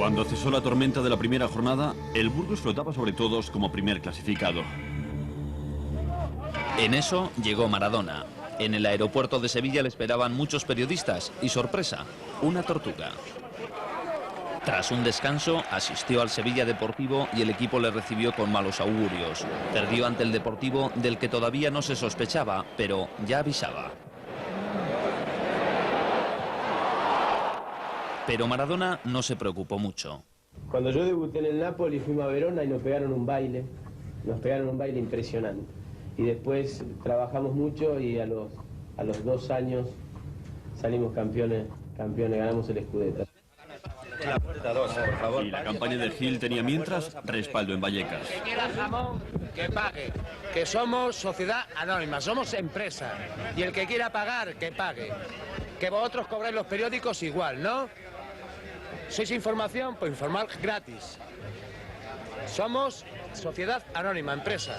Cuando cesó la tormenta de la primera jornada, el Burgos flotaba sobre todos como primer clasificado. En eso llegó Maradona. En el aeropuerto de Sevilla le esperaban muchos periodistas y, sorpresa, una tortuga. Tras un descanso, asistió al Sevilla Deportivo y el equipo le recibió con malos augurios. Perdió ante el Deportivo, del que todavía no se sospechaba, pero ya avisaba. Pero Maradona no se preocupó mucho. Cuando yo debuté en el Napoli fuimos a Verona y nos pegaron un baile impresionante. Y después trabajamos mucho y a los 2 años salimos campeones, ganamos el Scudetto. La puerta 2, por favor. Y la campaña de Gil tenía mientras respaldo en Vallecas. Que quiera jamón, que pague. Que somos sociedad anónima, somos empresa. Y el que quiera pagar, que pague. Que vosotros cobráis los periódicos igual, ¿no? ¿Sois información? Pues informar gratis. Somos sociedad anónima, empresa.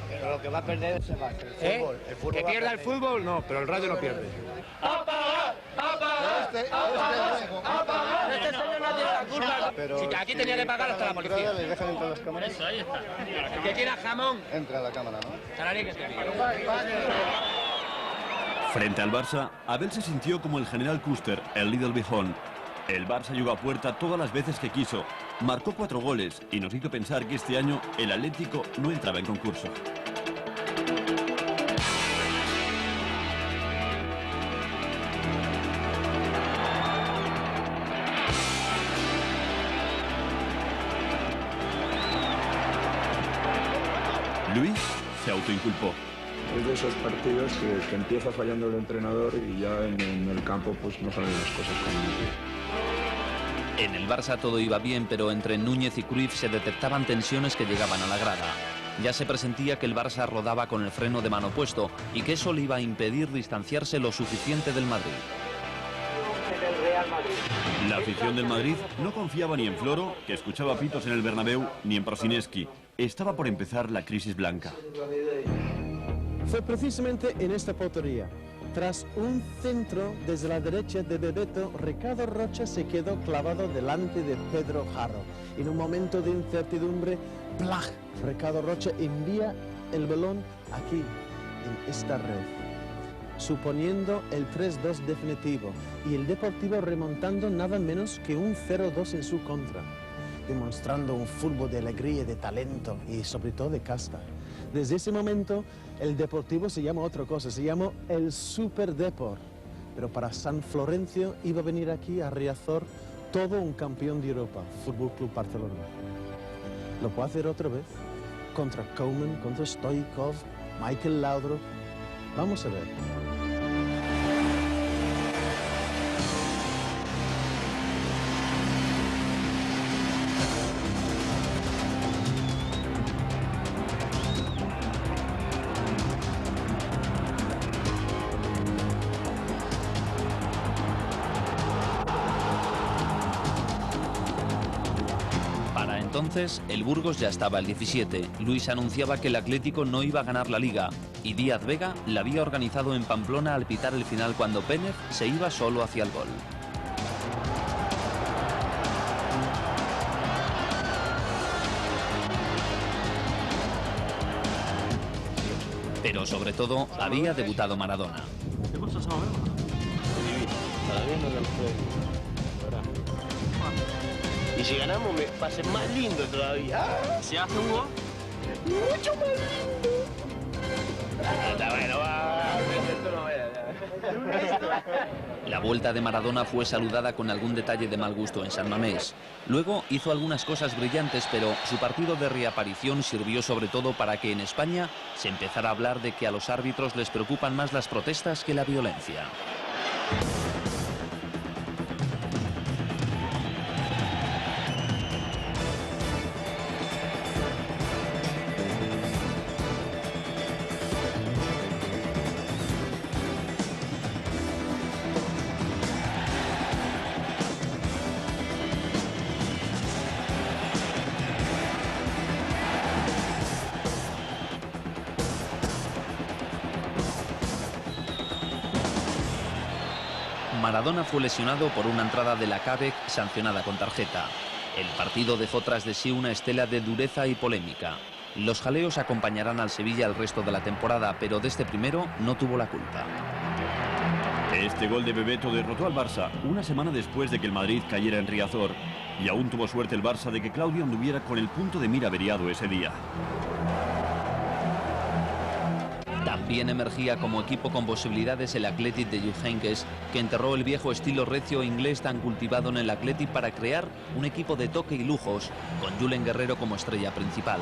Pero lo que va a perder es el fútbol. El fútbol ¿Que pierda el fútbol? No, pero el radio no pierde. ¡A pagar! ¡A pagar! ¡A pagar! Este señor no tiene la culpa. Pero si aquí tenía que pagar hasta la policía. ¿Le dejan entrar las cámaras? Eso, ahí está. Que quiera jamón. Entra a la cámara, ¿no? Canarí que te diga. Frente al Barça, Abel se sintió como el general Custer, el Little Bijón. El Barça llegó a puerta todas las veces que quiso, marcó 4 goles y nos hizo pensar que este año el Atlético no entraba en concurso. Luis se autoinculpó. Es de esos partidos que empieza fallando el entrenador y ya en el campo pues no salen las cosas como En el Barça todo iba bien, pero entre Núñez y Cruyff se detectaban tensiones que llegaban a la grada. Ya se presentía que el Barça rodaba con el freno de mano puesto y que eso le iba a impedir distanciarse lo suficiente del Madrid. La afición del Madrid no confiaba ni en Floro, que escuchaba pitos en el Bernabéu, ni en Prosineski. Estaba por empezar la crisis blanca. Fue precisamente en esta portería. Tras un centro desde la derecha de Bebeto, Ricardo Rocha se quedó clavado delante de Pedro Jarro. En un momento de incertidumbre, ¡plaj! Ricardo Rocha envía el balón aquí, en esta red, suponiendo el 3-2 definitivo, y el Deportivo remontando nada menos que un 0-2 en su contra, demostrando un fútbol de alegría, de talento y sobre todo de casta. Desde ese momento, el Deportivo se llama otra cosa, se llamó el Super Depor. Pero para San Florencio iba a venir aquí a Riazor todo un campeón de Europa, Fútbol Club Barcelona. ¿Lo puede hacer otra vez? Contra Koeman, contra Stoichkov, Michael Laudrup. Vamos a ver. Entonces, el Burgos ya estaba al 17. Luis anunciaba que el Atlético no iba a ganar la Liga y Díaz Vega la había organizado en Pamplona al pitar el final cuando Pénez se iba solo hacia el gol. Pero sobre todo, había debutado Maradona. ¿Qué cosas ahora? Todavía no lo fue. Y si ganamos va a ser más lindo todavía. ¿Se hace un gol? Mucho más lindo. Está bueno, La vuelta de Maradona fue saludada con algún detalle de mal gusto en San Mamés. Luego hizo algunas cosas brillantes, pero su partido de reaparición sirvió sobre todo para que en España se empezara a hablar de que a los árbitros les preocupan más las protestas que la violencia. Maradona fue lesionado por una entrada de la CABEC sancionada con tarjeta. El partido dejó tras de sí una estela de dureza y polémica. Los jaleos acompañarán al Sevilla el resto de la temporada, pero de este primero no tuvo la culpa. Este gol de Bebeto derrotó al Barça una semana después de que el Madrid cayera en Riazor, y aún tuvo suerte el Barça de que Claudio anduviera con el punto de mira averiado ese día. También emergía como equipo con posibilidades el Athletic de Jupp Heynckes, que enterró el viejo estilo recio inglés tan cultivado en el Athletic para crear un equipo de toque y lujos, con Julen Guerrero como estrella principal.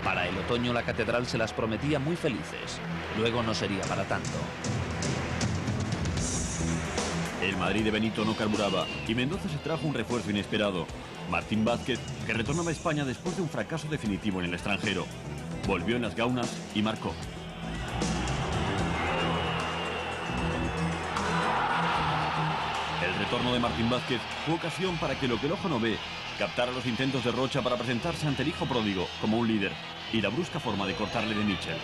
Para el otoño la catedral se las prometía muy felices, luego no sería para tanto. El Madrid de Benito no carburaba y Mendoza se trajo un refuerzo inesperado. Martín Vázquez, que retornaba a España después de un fracaso definitivo en el extranjero. Volvió en las gaunas y marcó. El retorno de Martín Vázquez fue ocasión para que lo que el ojo no ve captara los intentos de Rocha para presentarse ante el hijo pródigo como un líder y la brusca forma de cortarle de Mitchell.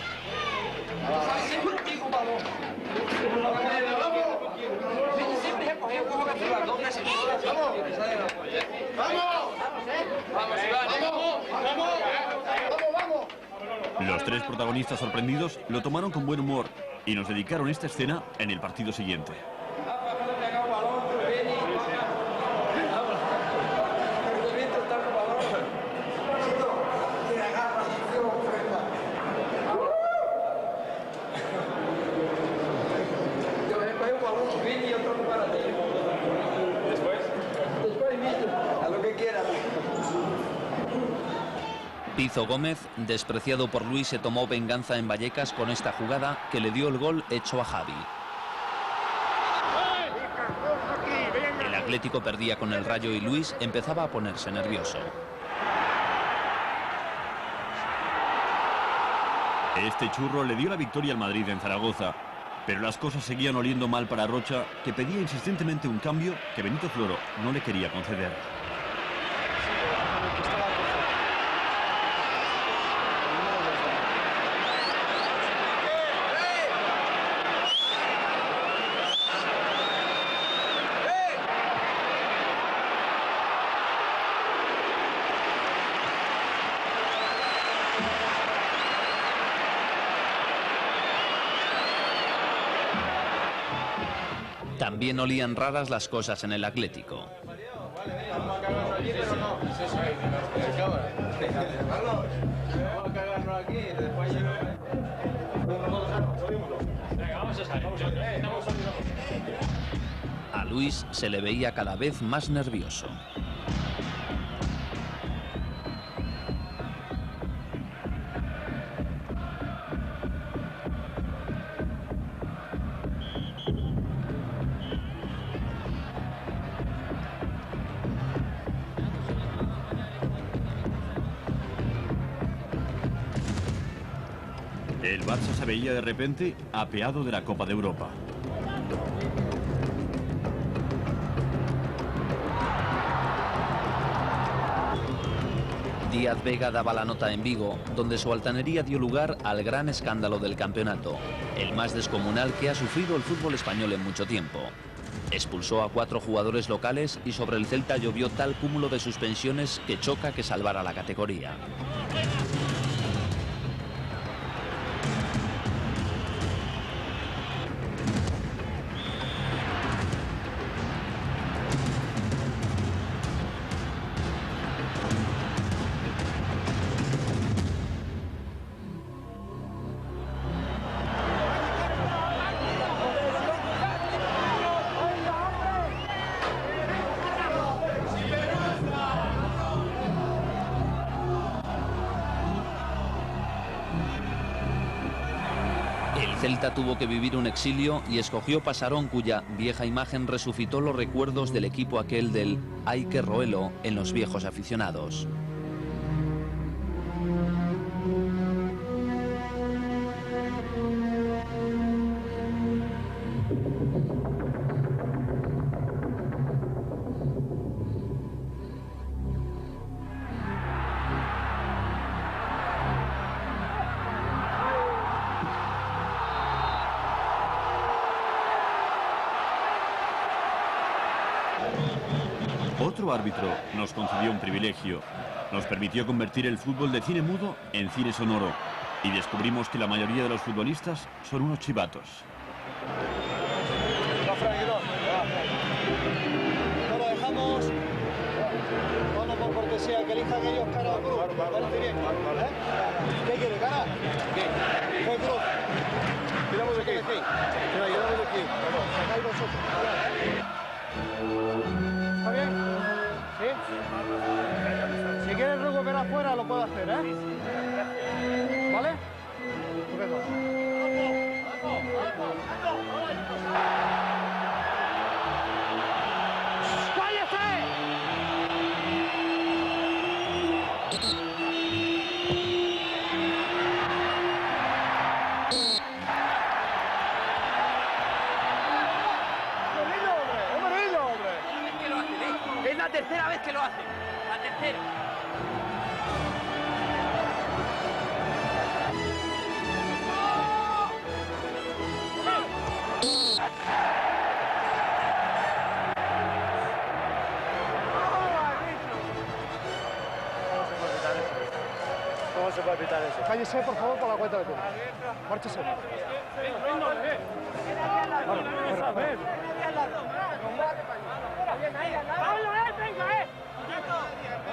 Los tres protagonistas sorprendidos lo tomaron con buen humor y nos dedicaron esta escena en el partido siguiente. Pizo Gómez, despreciado por Luis, se tomó venganza en Vallecas con esta jugada que le dio el gol hecho a Javi. El Atlético perdía con el Rayo y Luis empezaba a ponerse nervioso. Este churro le dio la victoria al Madrid en Zaragoza, pero las cosas seguían oliendo mal para Rocha, que pedía insistentemente un cambio que Benito Floro no le quería conceder. También olían raras las cosas en el Atlético. A Luis se le veía cada vez más nervioso. El Barça se veía de repente apeado de la Copa de Europa. Díaz Vega daba la nota en Vigo, donde su altanería dio lugar al gran escándalo del campeonato, el más descomunal que ha sufrido el fútbol español en mucho tiempo. Expulsó a 4 jugadores locales y sobre el Celta llovió tal cúmulo de suspensiones que choca que salvara la categoría. Celta tuvo que vivir un exilio y escogió Pasarón, cuya vieja imagen resucitó los recuerdos del equipo aquel del "hay que roelo" en los viejos aficionados. Otro árbitro nos concedió un privilegio. Nos permitió convertir el fútbol de cine mudo en cine sonoro. Y descubrimos que la mayoría de los futbolistas son unos chivatos. No lo dejamos. Bueno, por cortesía, que elijan ellos cara o cruz. Parece bien. ¿Qué quiere, cara? ¿Qué? ¿Qué cruz? Tiramos de aquí. Mira, tiramos de aquí. Sacáis vosotros. ¿Está bien? ¿Sí? Si quieres recuperar afuera, lo puedo hacer, ¿eh? ¿Vale? Estupendo. Es la tercera vez que lo hace. La tercera. ¿Cómo se puede evitar eso? Cállese, por favor, por la cuenta de todos. Márchese.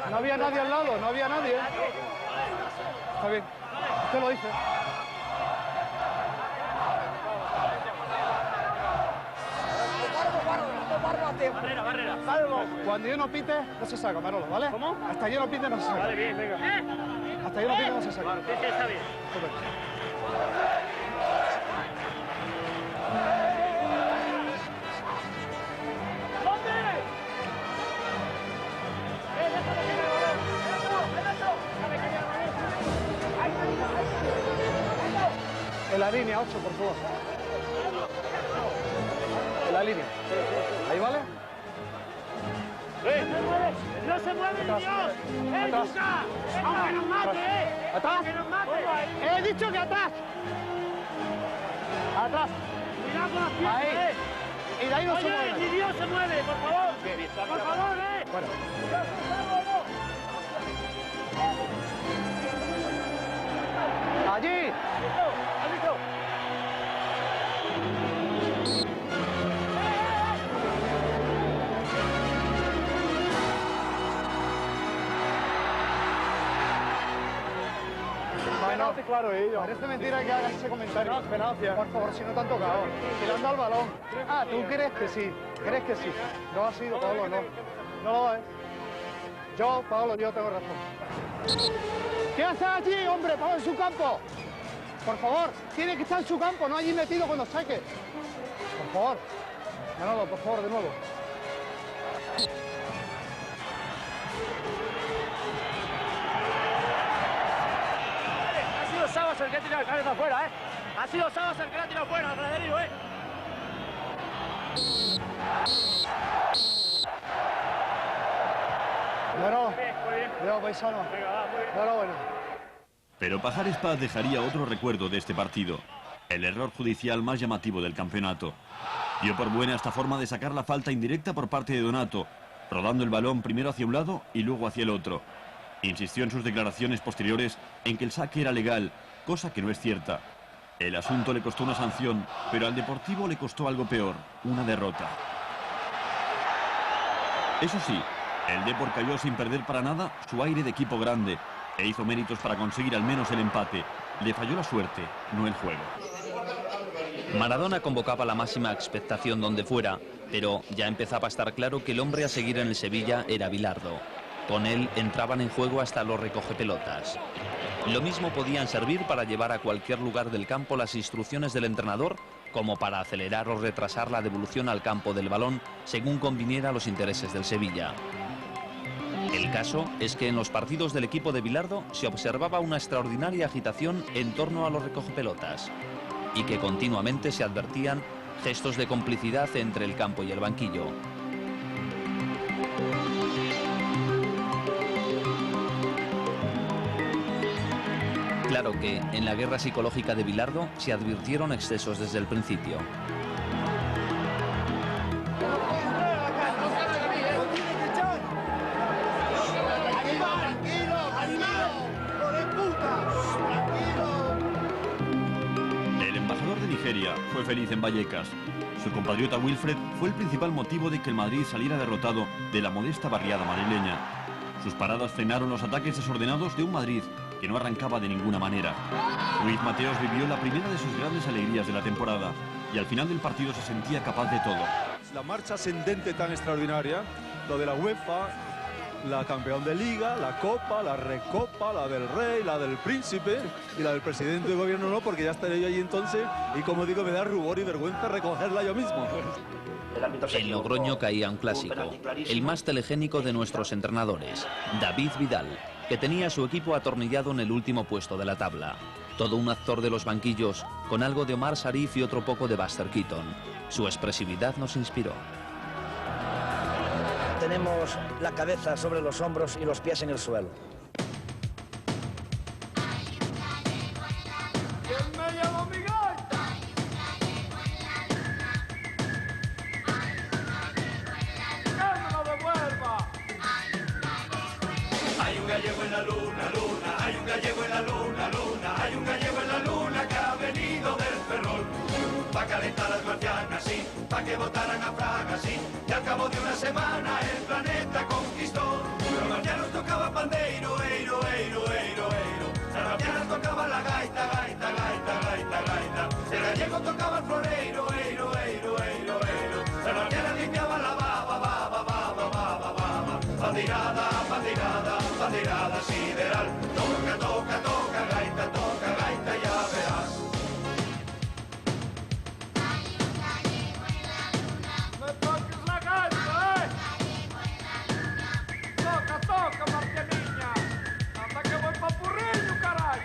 No había nadie al lado, no había nadie. Está bien, usted lo dice. Barrera. Cuando yo no pite, no se saca, Manolo, ¿vale? ¿Cómo? Hasta yo no pite, no se saca. Vale, bien, venga. Hasta yo no pite, no se saca. Sí, está bien. Correcto. En la línea 8, por favor. En la línea. Ahí, ¿vale? ¡No se mueve, Atrás. Dios! Atrás. Luca! ¡Aunque nos mate, ¿Atrás? ¡Que nos mate! ¡He dicho que atrás! ¡Atrás! ¡Cuidado con las piernas, Ahí. Y de ahí no se Oye, mueve. ni Dios se mueve, por favor. Por favor, Bueno. Allí. Bueno, claro, parece mentira que hagas ese comentario. Por favor, si no te han tocado. Si le han dado el balón. Ah, tú crees que sí. ¿Crees que sí? No ha sido, Pablo, no. No lo es. Yo, Pablo, yo tengo razón. ¿Qué haces allí, hombre? Pablo, en su campo. Por favor, tiene que estar en su campo, no allí metido cuando saque. Por favor. Manolo, por favor, de nuevo. Ha sido Sabas el que ha tirado el cabeza afuera, ¿eh? Ha sido Sabas el que la ha tirado afuera, Federico, ¿eh? Bueno, cuidado, paisano. Enhorabuena. Pero Pajares Paz dejaría otro recuerdo de este partido. El error judicial más llamativo del campeonato. Dio por buena esta forma de sacar la falta indirecta por parte de Donato, rodando el balón primero hacia un lado y luego hacia el otro. Insistió en sus declaraciones posteriores en que el saque era legal, cosa que no es cierta. El asunto le costó una sanción, pero al Deportivo le costó algo peor, una derrota. Eso sí, el Depor cayó sin perder para nada su aire de equipo grande e hizo méritos para conseguir al menos el empate. Le falló la suerte, no el juego. Maradona convocaba la máxima expectación donde fuera, pero ya empezaba a estar claro que el hombre a seguir en el Sevilla era Bilardo. Con él entraban en juego hasta los recogepelotas. Lo mismo podían servir para llevar a cualquier lugar del campo las instrucciones del entrenador, como para acelerar o retrasar la devolución al campo del balón según conviniera a los intereses del Sevilla. El caso es que en los partidos del equipo de Bilardo se observaba una extraordinaria agitación en torno a los recogepelotas y que continuamente se advertían gestos de complicidad entre el campo y el banquillo. Claro que en la guerra psicológica de Bilardo se advirtieron excesos desde el principio. feliz en Vallecas. Su compatriota Wilfred fue el principal motivo de que el Madrid saliera derrotado de la modesta barriada madrileña. Sus paradas frenaron los ataques desordenados de un Madrid que no arrancaba de ninguna manera. Luis Mateos vivió la primera de sus grandes alegrías de la temporada y al final del partido se sentía capaz de todo. La marcha ascendente tan extraordinaria, lo de la UEFA, la campeón de Liga, la Copa, la Recopa, la del Rey, la del Príncipe y la del presidente de gobierno no, porque ya estaré yo allí entonces y como digo, me da rubor y vergüenza recogerla yo mismo. En Logroño caía un clásico, el más telegénico de nuestros entrenadores, David Vidal, que tenía a su equipo atornillado en el último puesto de la tabla. Todo un actor de los banquillos, con algo de Omar Sharif y otro poco de Buster Keaton. Su expresividad nos inspiró. Tenemos la cabeza sobre los hombros y los pies en el suelo. Hay un gallego en la luna, luna, hay un gallego en la luna, luna, hay un gallego en la luna que ha venido del Ferrol. Pa' calentar las marcianas, sí, pa' que votaran a Fraga, sí, y al cabo de una semana el planeta conquistó. Los marcianos tocaban pandeiro, eiro, eiro, eiro, eiro. Las marcianas tocaban la gaita, gaita, gaita, gaita, gaita. El gallego tocaba el floreiro, eiro, eiro, eiro, eiro. Las marcianas limpiaban la baba, baba, baba, baba, baba. Bandeirada, bandeirada, bandeirada sideral. Toca, toca, toca, gaita, ya verás. ¡Me toques la gaita, eh! Toca, toca, Marcianiña. Anda que voy pa' Purriño, caray.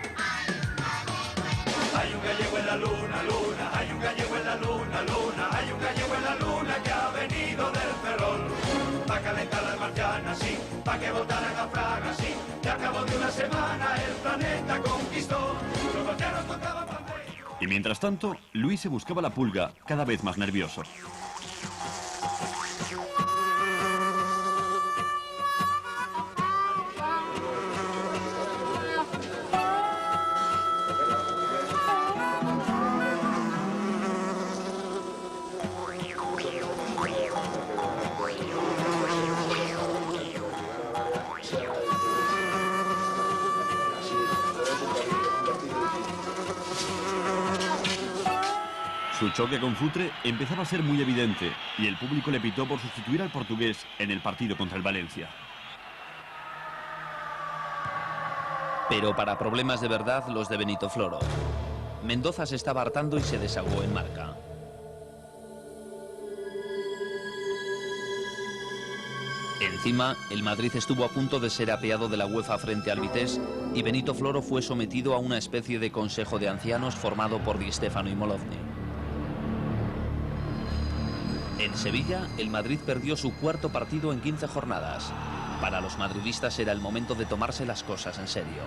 Hay un gallego en la luna, luna, hay un gallego en la luna, luna, hay un gallego en la luna que ha venido del Ferrol. Pa' calentar las marcianas, sí, pa' que votaran a Fraga, sí, y al cabo de una semana el planeta conquistó. Los marcianos tocaban pandeiro. Y mientras tanto, Luis se buscaba la pulga, cada vez más nervioso. Su choque con Futre empezaba a ser muy evidente y el público le pitó por sustituir al portugués en el partido contra el Valencia. Pero para problemas de verdad, los de Benito Floro. Mendoza se estaba hartando y se desahogó en marca. Encima, el Madrid estuvo a punto de ser apeado de la UEFA frente al Vitesse y Benito Floro fue sometido a una especie de consejo de ancianos formado por Di Stéfano y Molovny. En Sevilla, el Madrid perdió su cuarto partido en 15 jornadas. Para los madridistas era el momento de tomarse las cosas en serio.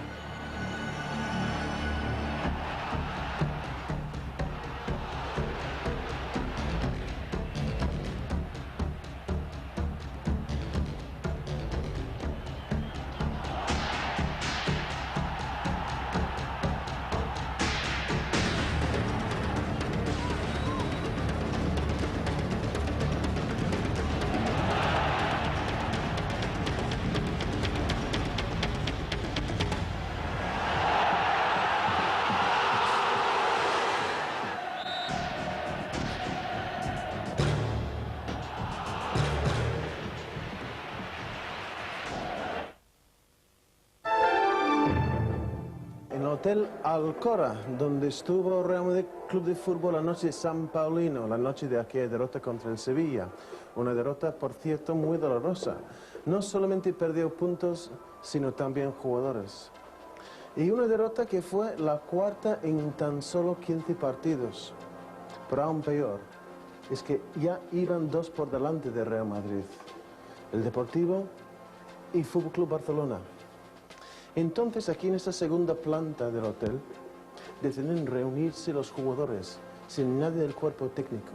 Hotel Alcora, donde estuvo Real Madrid Club de Fútbol la noche de San Paulino, la noche de aquella derrota contra el Sevilla. Una derrota, por cierto, muy dolorosa. No solamente perdió puntos, sino también jugadores. Y una derrota que fue la cuarta en tan solo 15 partidos. Pero aún peor, es que ya iban dos por delante de Real Madrid. El Deportivo y Fútbol Club Barcelona. Entonces, aquí en esta segunda planta del hotel, deciden reunirse los jugadores, sin nadie del cuerpo técnico,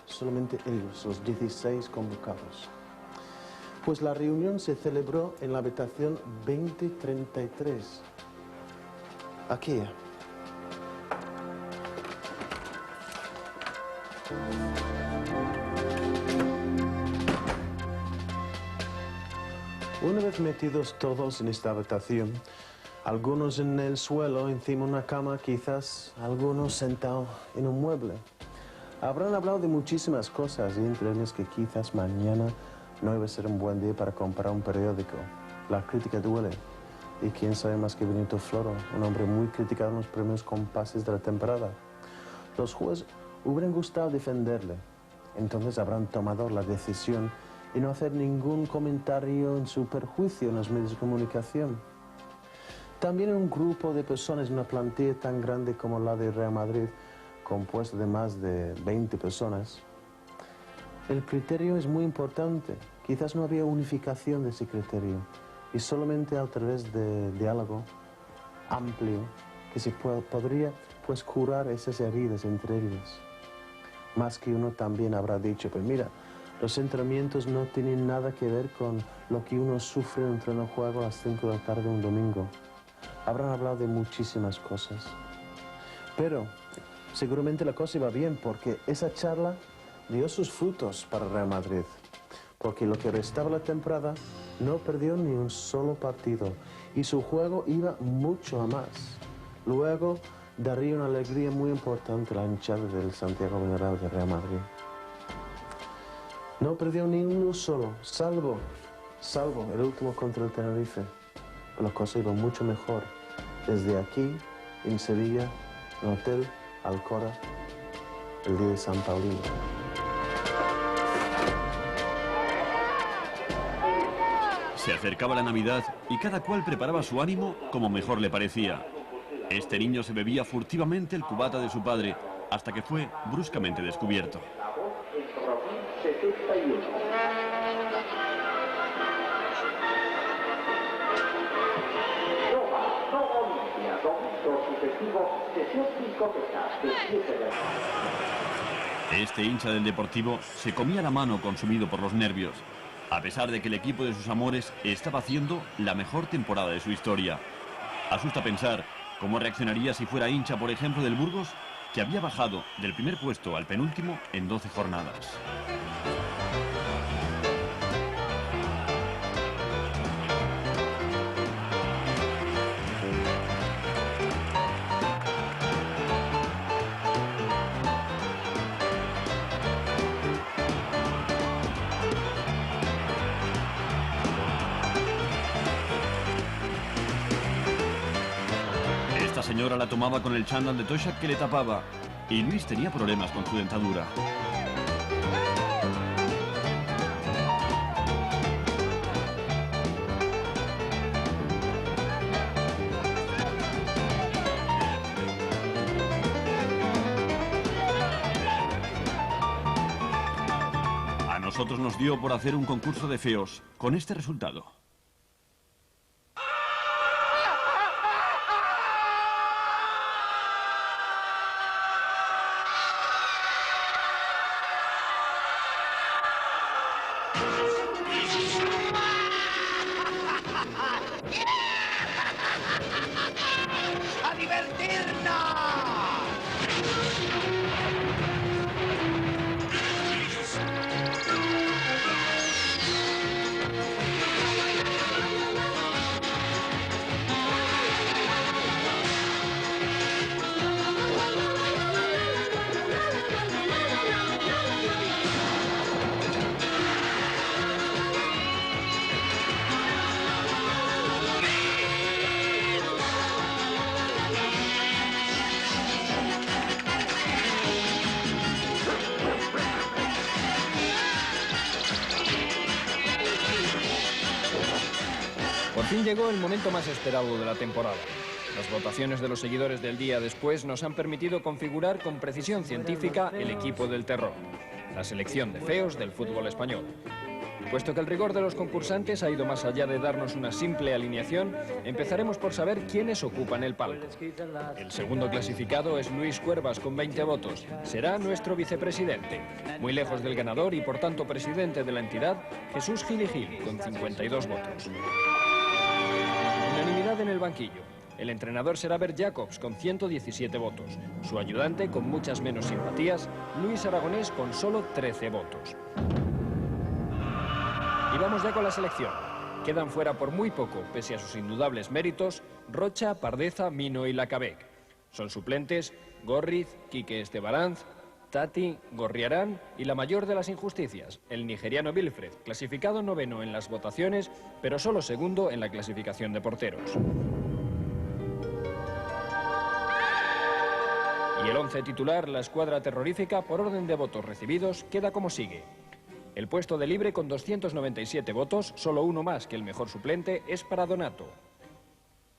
solamente ellos, los 16 convocados. Pues la reunión se celebró en la habitación 2033, aquí. Una vez metidos todos en esta habitación, algunos en el suelo, encima de una cama, quizás algunos sentados en un mueble, habrán hablado de muchísimas cosas, y entre ellas que quizás mañana no iba a ser un buen día para comprar un periódico. La crítica duele. Y quién sabe más que Benito Floro, un hombre muy criticado en los primeros compases de la temporada. Los jueces hubieran gustado defenderle. Entonces habrán tomado la decisión y no hacer ningún comentario en su perjuicio en los medios de comunicación. También un grupo de personas, una plantilla tan grande como la de Real Madrid, compuesta de más de 20 personas, el criterio es muy importante. Quizás no había unificación de ese criterio y solamente a través de diálogo amplio que se podría pues curar esas heridas entre ellos. Más que uno también habrá dicho, pues mira, los entrenamientos no tienen nada que ver con lo que uno sufre en un entreno juego a las 5 de la tarde un domingo. Habrán hablado de muchísimas cosas. Pero seguramente la cosa iba bien porque esa charla dio sus frutos para Real Madrid. Porque lo que restaba la temporada no perdió ni un solo partido y su juego iba mucho a más. Luego daría una alegría muy importante a la hinchada del Santiago Bernabéu de Real Madrid. No perdió ni uno solo, salvo el último contra el Tenerife. La cosa iba mucho mejor. Desde aquí, en Sevilla, en el Hotel Alcora, el día de San Paulino. Se acercaba la Navidad y cada cual preparaba su ánimo como mejor le parecía. Este niño se bebía furtivamente el cubata de su padre hasta que fue bruscamente descubierto. Este hincha del Deportivo se comía la mano consumido por los nervios, a pesar de que el equipo de sus amores estaba haciendo la mejor temporada de su historia. Asusta pensar cómo reaccionaría si fuera hincha, por ejemplo, del Burgos, que había bajado del primer puesto al penúltimo en 12 jornadas. La señora la tomaba con el chándal de Toshak que le tapaba y Luis tenía problemas con su dentadura. A nosotros nos dio por hacer un concurso de feos con este resultado. ¡A divertirnos! Por fin llegó el momento más esperado de la temporada. Las votaciones de los seguidores del día después nos han permitido configurar con precisión científica el equipo del terror, la selección de feos del fútbol español. Puesto que el rigor de los concursantes ha ido más allá de darnos una simple alineación, empezaremos por saber quiénes ocupan el palco. El segundo clasificado es Luis Cuervas con 20 votos. Será nuestro vicepresidente. Muy lejos del ganador y por tanto presidente de la entidad, Jesús Gil y Gil con 52 votos. Unanimidad en el banquillo. El entrenador será Bert Jacobs, con 117 votos. Su ayudante, con muchas menos simpatías, Luis Aragonés, con solo 13 votos. Y vamos ya con la selección. Quedan fuera por muy poco, pese a sus indudables méritos, Rocha, Pardeza, Mino y Lacabek. Son suplentes Gorriz, Quique Estebaranz, Tati, Gorriarán y la mayor de las injusticias, el nigeriano Wilfred, clasificado noveno en las votaciones, pero solo segundo en la clasificación de porteros. Y el 11 titular, la escuadra terrorífica, por orden de votos recibidos, queda como sigue. El puesto de libre con 297 votos, solo uno más que el mejor suplente, es para Donato.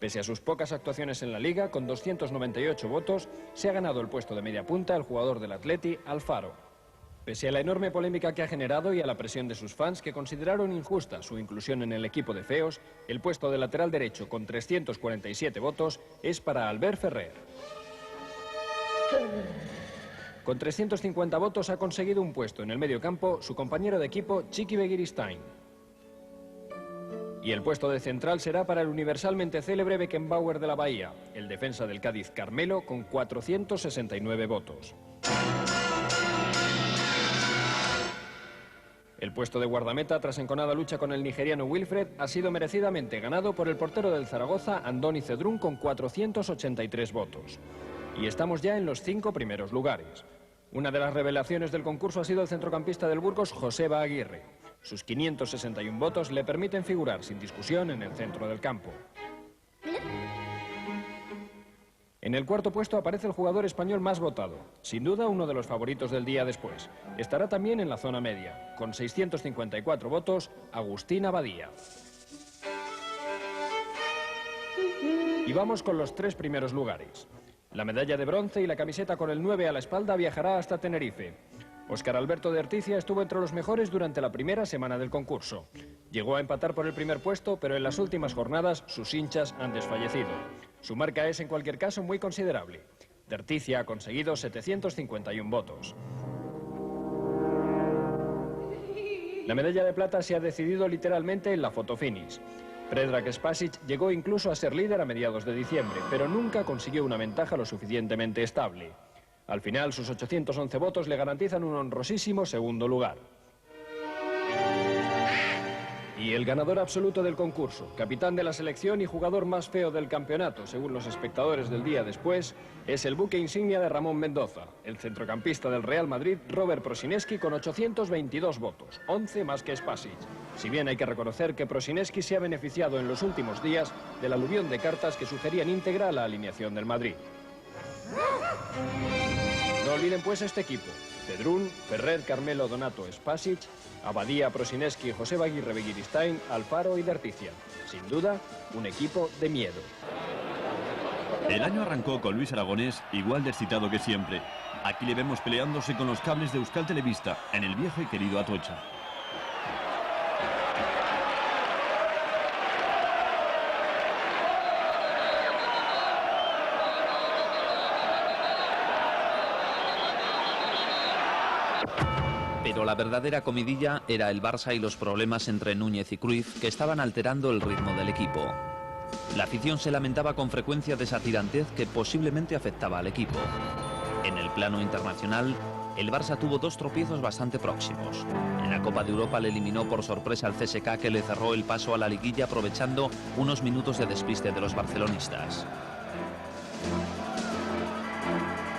Pese a sus pocas actuaciones en la Liga, con 298 votos, se ha ganado el puesto de media punta el jugador del Atleti, Alfaro. Pese a la enorme polémica que ha generado y a la presión de sus fans que consideraron injusta su inclusión en el equipo de feos, el puesto de lateral derecho con 347 votos es para Albert Ferrer. Con 350 votos ha conseguido un puesto en el medio campo su compañero de equipo Chiqui Begiristain. Y el puesto de central será para el universalmente célebre Beckenbauer de la Bahía, el defensa del Cádiz Carmelo, con 469 votos. El puesto de guardameta, tras enconada lucha con el nigeriano Wilfred, ha sido merecidamente ganado por el portero del Zaragoza, Andoni Cedrún, con 483 votos. Y estamos ya en los 5 primeros lugares. Una de las revelaciones del concurso ha sido el centrocampista del Burgos, Joseba Aguirre. Sus 561 votos le permiten figurar sin discusión en el centro del campo. En el cuarto puesto aparece el jugador español más votado, sin duda uno de los favoritos del día después. Estará también en la zona media, con 654 votos, Agustín Abadía. Y vamos con los 3 primeros lugares. La medalla de bronce y la camiseta con el 9 a la espalda viajará hasta Tenerife. Óscar Alberto de Articia estuvo entre los mejores durante la primera semana del concurso. Llegó a empatar por el primer puesto, pero en las últimas jornadas sus hinchas han desfallecido. Su marca es en cualquier caso muy considerable. De Articia ha conseguido 751 votos. La medalla de plata se ha decidido literalmente en la fotofinish. Predrag Spasic llegó incluso a ser líder a mediados de diciembre, pero nunca consiguió una ventaja lo suficientemente estable. Al final, sus 811 votos le garantizan un honrosísimo segundo lugar. Y el ganador absoluto del concurso, capitán de la selección y jugador más feo del campeonato, según los espectadores del día después, es el buque insignia de Ramón Mendoza, el centrocampista del Real Madrid, Robert Prosineski, con 822 votos, 11 más que Spasic. Si bien hay que reconocer que Prosineski se ha beneficiado en los últimos días del aluvión de cartas que sugerían íntegra la alineación del Madrid. No olviden pues este equipo: Cedrún, Ferrer, Carmelo, Donato, Spasic, Abadía, Prosineski, Joseba Aguirre, Begiristain, Alfaro y de Articia. Sin duda, un equipo de miedo. El año arrancó con Luis Aragonés igual de excitado que siempre. Aquí le vemos peleándose con los cables de Euskal Telebista en el viejo y querido Atocha. Pero la verdadera comidilla era el Barça y los problemas entre Núñez y Cruyff que estaban alterando el ritmo del equipo. La afición se lamentaba con frecuencia de esa tirantez que posiblemente afectaba al equipo. En el plano internacional, el Barça tuvo 2 tropiezos bastante próximos. En la Copa de Europa le eliminó por sorpresa al CSKA, que le cerró el paso a la liguilla aprovechando unos minutos de despiste de los barcelonistas.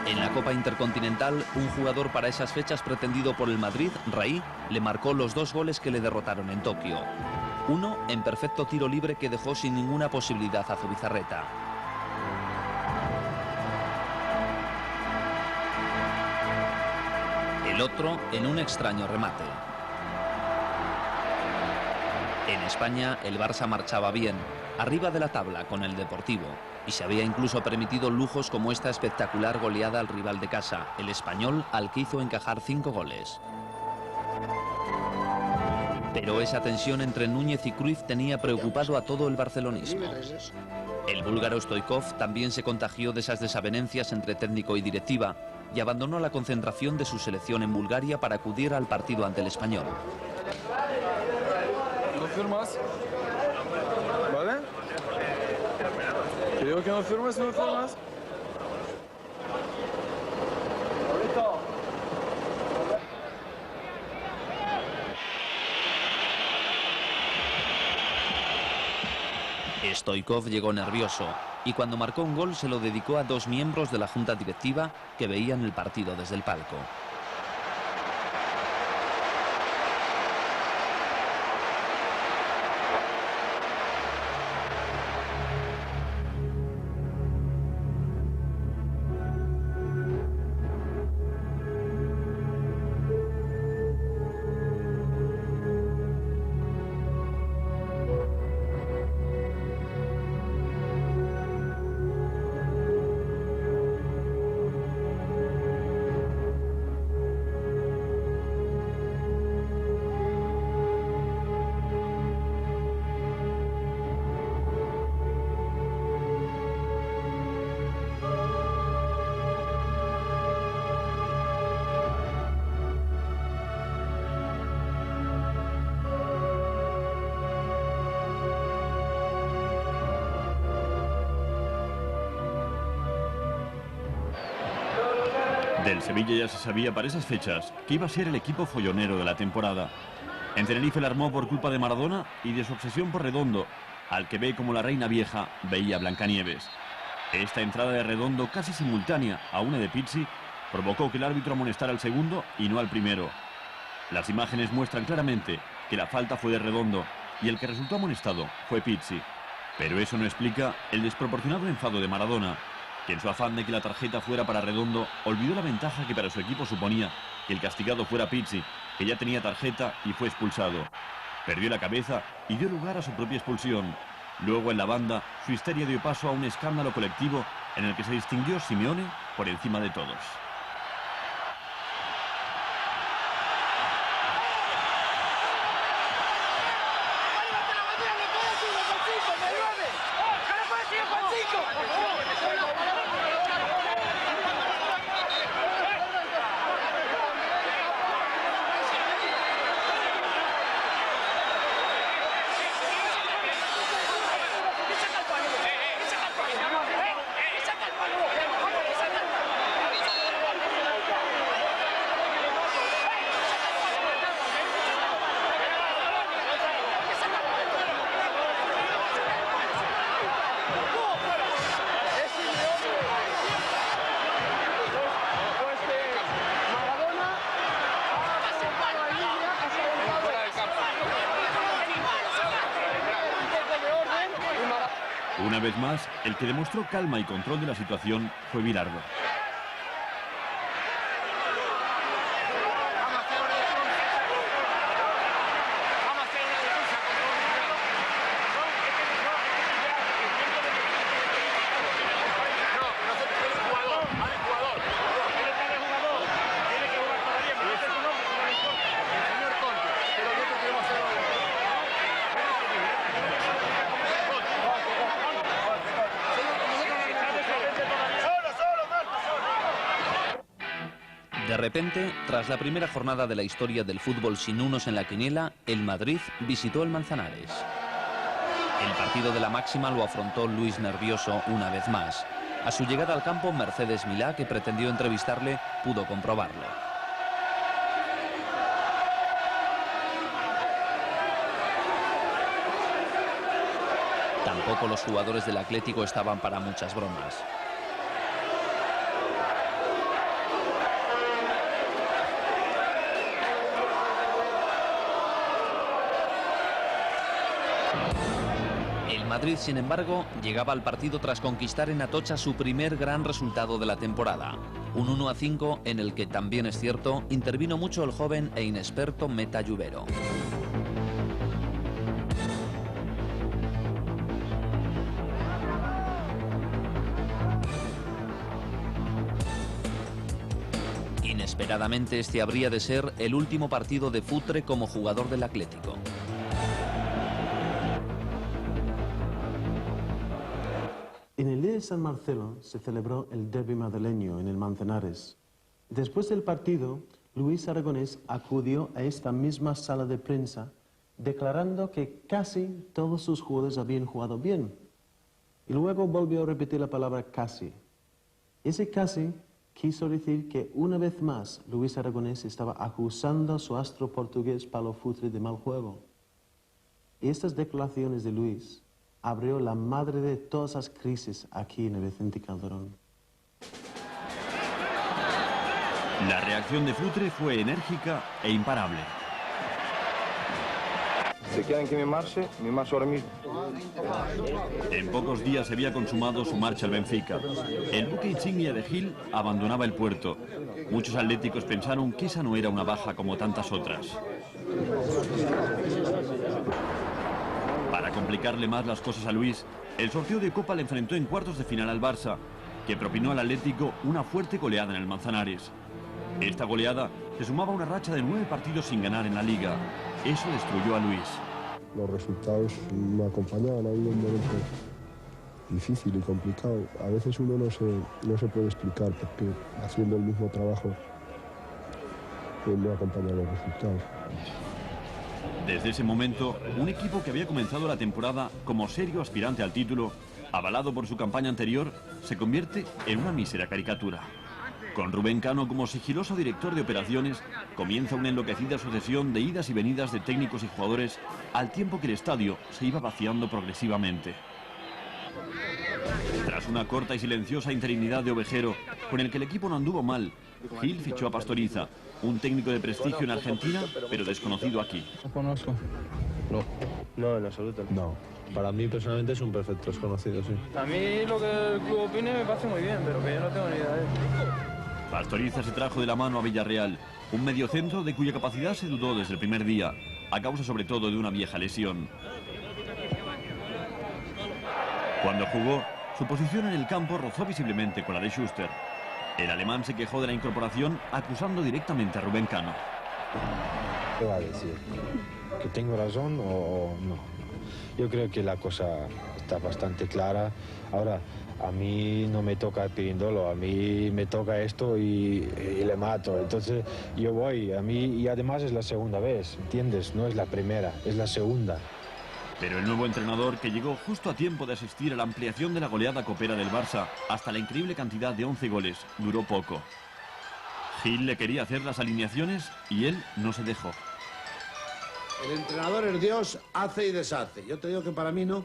En la Copa Intercontinental, un jugador para esas fechas pretendido por el Madrid, Raí, le marcó los 2 goles que le derrotaron en Tokio. Uno en perfecto tiro libre que dejó sin ninguna posibilidad a Zubizarreta. El otro en un extraño remate. En España, el Barça marchaba bien, arriba de la tabla con el Deportivo, y se había incluso permitido lujos como esta espectacular goleada al rival de casa, el Español, al que hizo encajar 5 goles. Pero esa tensión entre Núñez y Cruyff tenía preocupado a todo el barcelonismo. El búlgaro Stoichkov también se contagió de esas desavenencias entre técnico y directiva y abandonó la concentración de su selección en Bulgaria para acudir al partido ante el Español. ¿Confirmas? ¿Vale? Te digo que no firmes, no firmes. Stoichkov llegó nervioso y cuando marcó un gol se lo dedicó a dos miembros de la junta directiva que veían el partido desde el palco. Del Sevilla ya se sabía para esas fechas que iba a ser el equipo follonero de la temporada. En Tenerife la armó por culpa de Maradona y de su obsesión por Redondo, al que ve como la reina vieja veía a Blancanieves. Esta entrada de Redondo, casi simultánea a una de Pizzi, provocó que el árbitro amonestara al segundo y no al primero. Las imágenes muestran claramente que la falta fue de Redondo y el que resultó amonestado fue Pizzi. Pero eso no explica el desproporcionado enfado de Maradona, que en su afán de que la tarjeta fuera para Redondo, olvidó la ventaja que para su equipo suponía que el castigado fuera Pizzi, que ya tenía tarjeta y fue expulsado. Perdió la cabeza y dio lugar a su propia expulsión. Luego en la banda, su histeria dio paso a un escándalo colectivo en el que se distinguió Simeone por encima de todos. Una vez más, el que demostró calma y control de la situación fue Bilardo. De repente, tras la primera jornada de la historia del fútbol sin unos en la quiniela, el Madrid visitó el Manzanares. El partido de la máxima lo afrontó Luis nervioso una vez más. A su llegada al campo, Mercedes Milá, que pretendió entrevistarle, pudo comprobarlo. Tampoco los jugadores del Atlético estaban para muchas bromas. Madrid, sin embargo, llegaba al partido tras conquistar en Atocha su primer gran resultado de la temporada. Un 1-5 en el que, también es cierto, intervino mucho el joven e inexperto Meta Lluvero. Inesperadamente, este habría de ser el último partido de Futre como jugador del Atlético. En el día de San Marcelo se celebró el derbi madrileño en el Manzanares. Después del partido, Luis Aragonés acudió a esta misma sala de prensa declarando que casi todos sus jugadores habían jugado bien. Y luego volvió a repetir la palabra casi. Ese casi quiso decir que una vez más Luis Aragonés estaba acusando a su astro portugués Paulo Futre de mal juego. Y estas declaraciones de Luis abrió la madre de todas las crisis aquí en el Vicente Calderón. La reacción de Futre fue enérgica e imparable. Si quieren que me marche ahora mismo. En pocos días se había consumado su marcha al Benfica. El buque insignia de Gil abandonaba el puerto. Muchos atléticos pensaron que esa no era una baja como tantas otras. Para complicarle más las cosas a Luis, el sorteo de Copa le enfrentó en cuartos de final al Barça, que propinó al Atlético una fuerte goleada en el Manzanares. Esta goleada se sumaba a una racha de 9 partidos sin ganar en la Liga. Eso destruyó a Luis. Los resultados me acompañaban, ha habido un momento difícil y complicado. A veces uno no se puede explicar porque haciendo el mismo trabajo no acompañan los resultados. Desde ese momento, un equipo que había comenzado la temporada como serio aspirante al título, avalado por su campaña anterior, se convierte en una mísera caricatura. Con Rubén Cano como sigiloso director de operaciones, comienza una enloquecida sucesión de idas y venidas de técnicos y jugadores, al tiempo que el estadio se iba vaciando progresivamente. Tras una corta y silenciosa interinidad de Ovejero, con el que el equipo no anduvo mal, Gil fichó a Pastoriza, un técnico de prestigio en Argentina, pero desconocido aquí. ¿No conozco? No, en absoluto. No, para mí personalmente es un perfecto desconocido, sí. A mí lo que el club opine me parece muy bien, pero que yo no tengo ni idea de eso. Pastoriza se trajo de la mano a Villarreal, un mediocentro de cuya capacidad se dudó desde el primer día, a causa sobre todo de una vieja lesión. Cuando jugó, su posición en el campo rozó visiblemente con la de Schuster. El alemán se quejó de la incorporación, acusando directamente a Rubén Cano. ¿Qué va a decir? ¿Que tengo razón o no? Yo creo que la cosa está bastante clara. Ahora, a mí no me toca el pirindolo, a mí me toca esto y le mato. Entonces yo voy, a mí, y además es la segunda vez, ¿entiendes? No es la primera, es la segunda. Pero el nuevo entrenador, que llegó justo a tiempo de asistir a la ampliación de la goleada copera del Barça hasta la increíble cantidad de 11 goles, duró poco. Gil le quería hacer las alineaciones y él no se dejó. El entrenador es Dios, hace y deshace. Yo te digo que para mí no.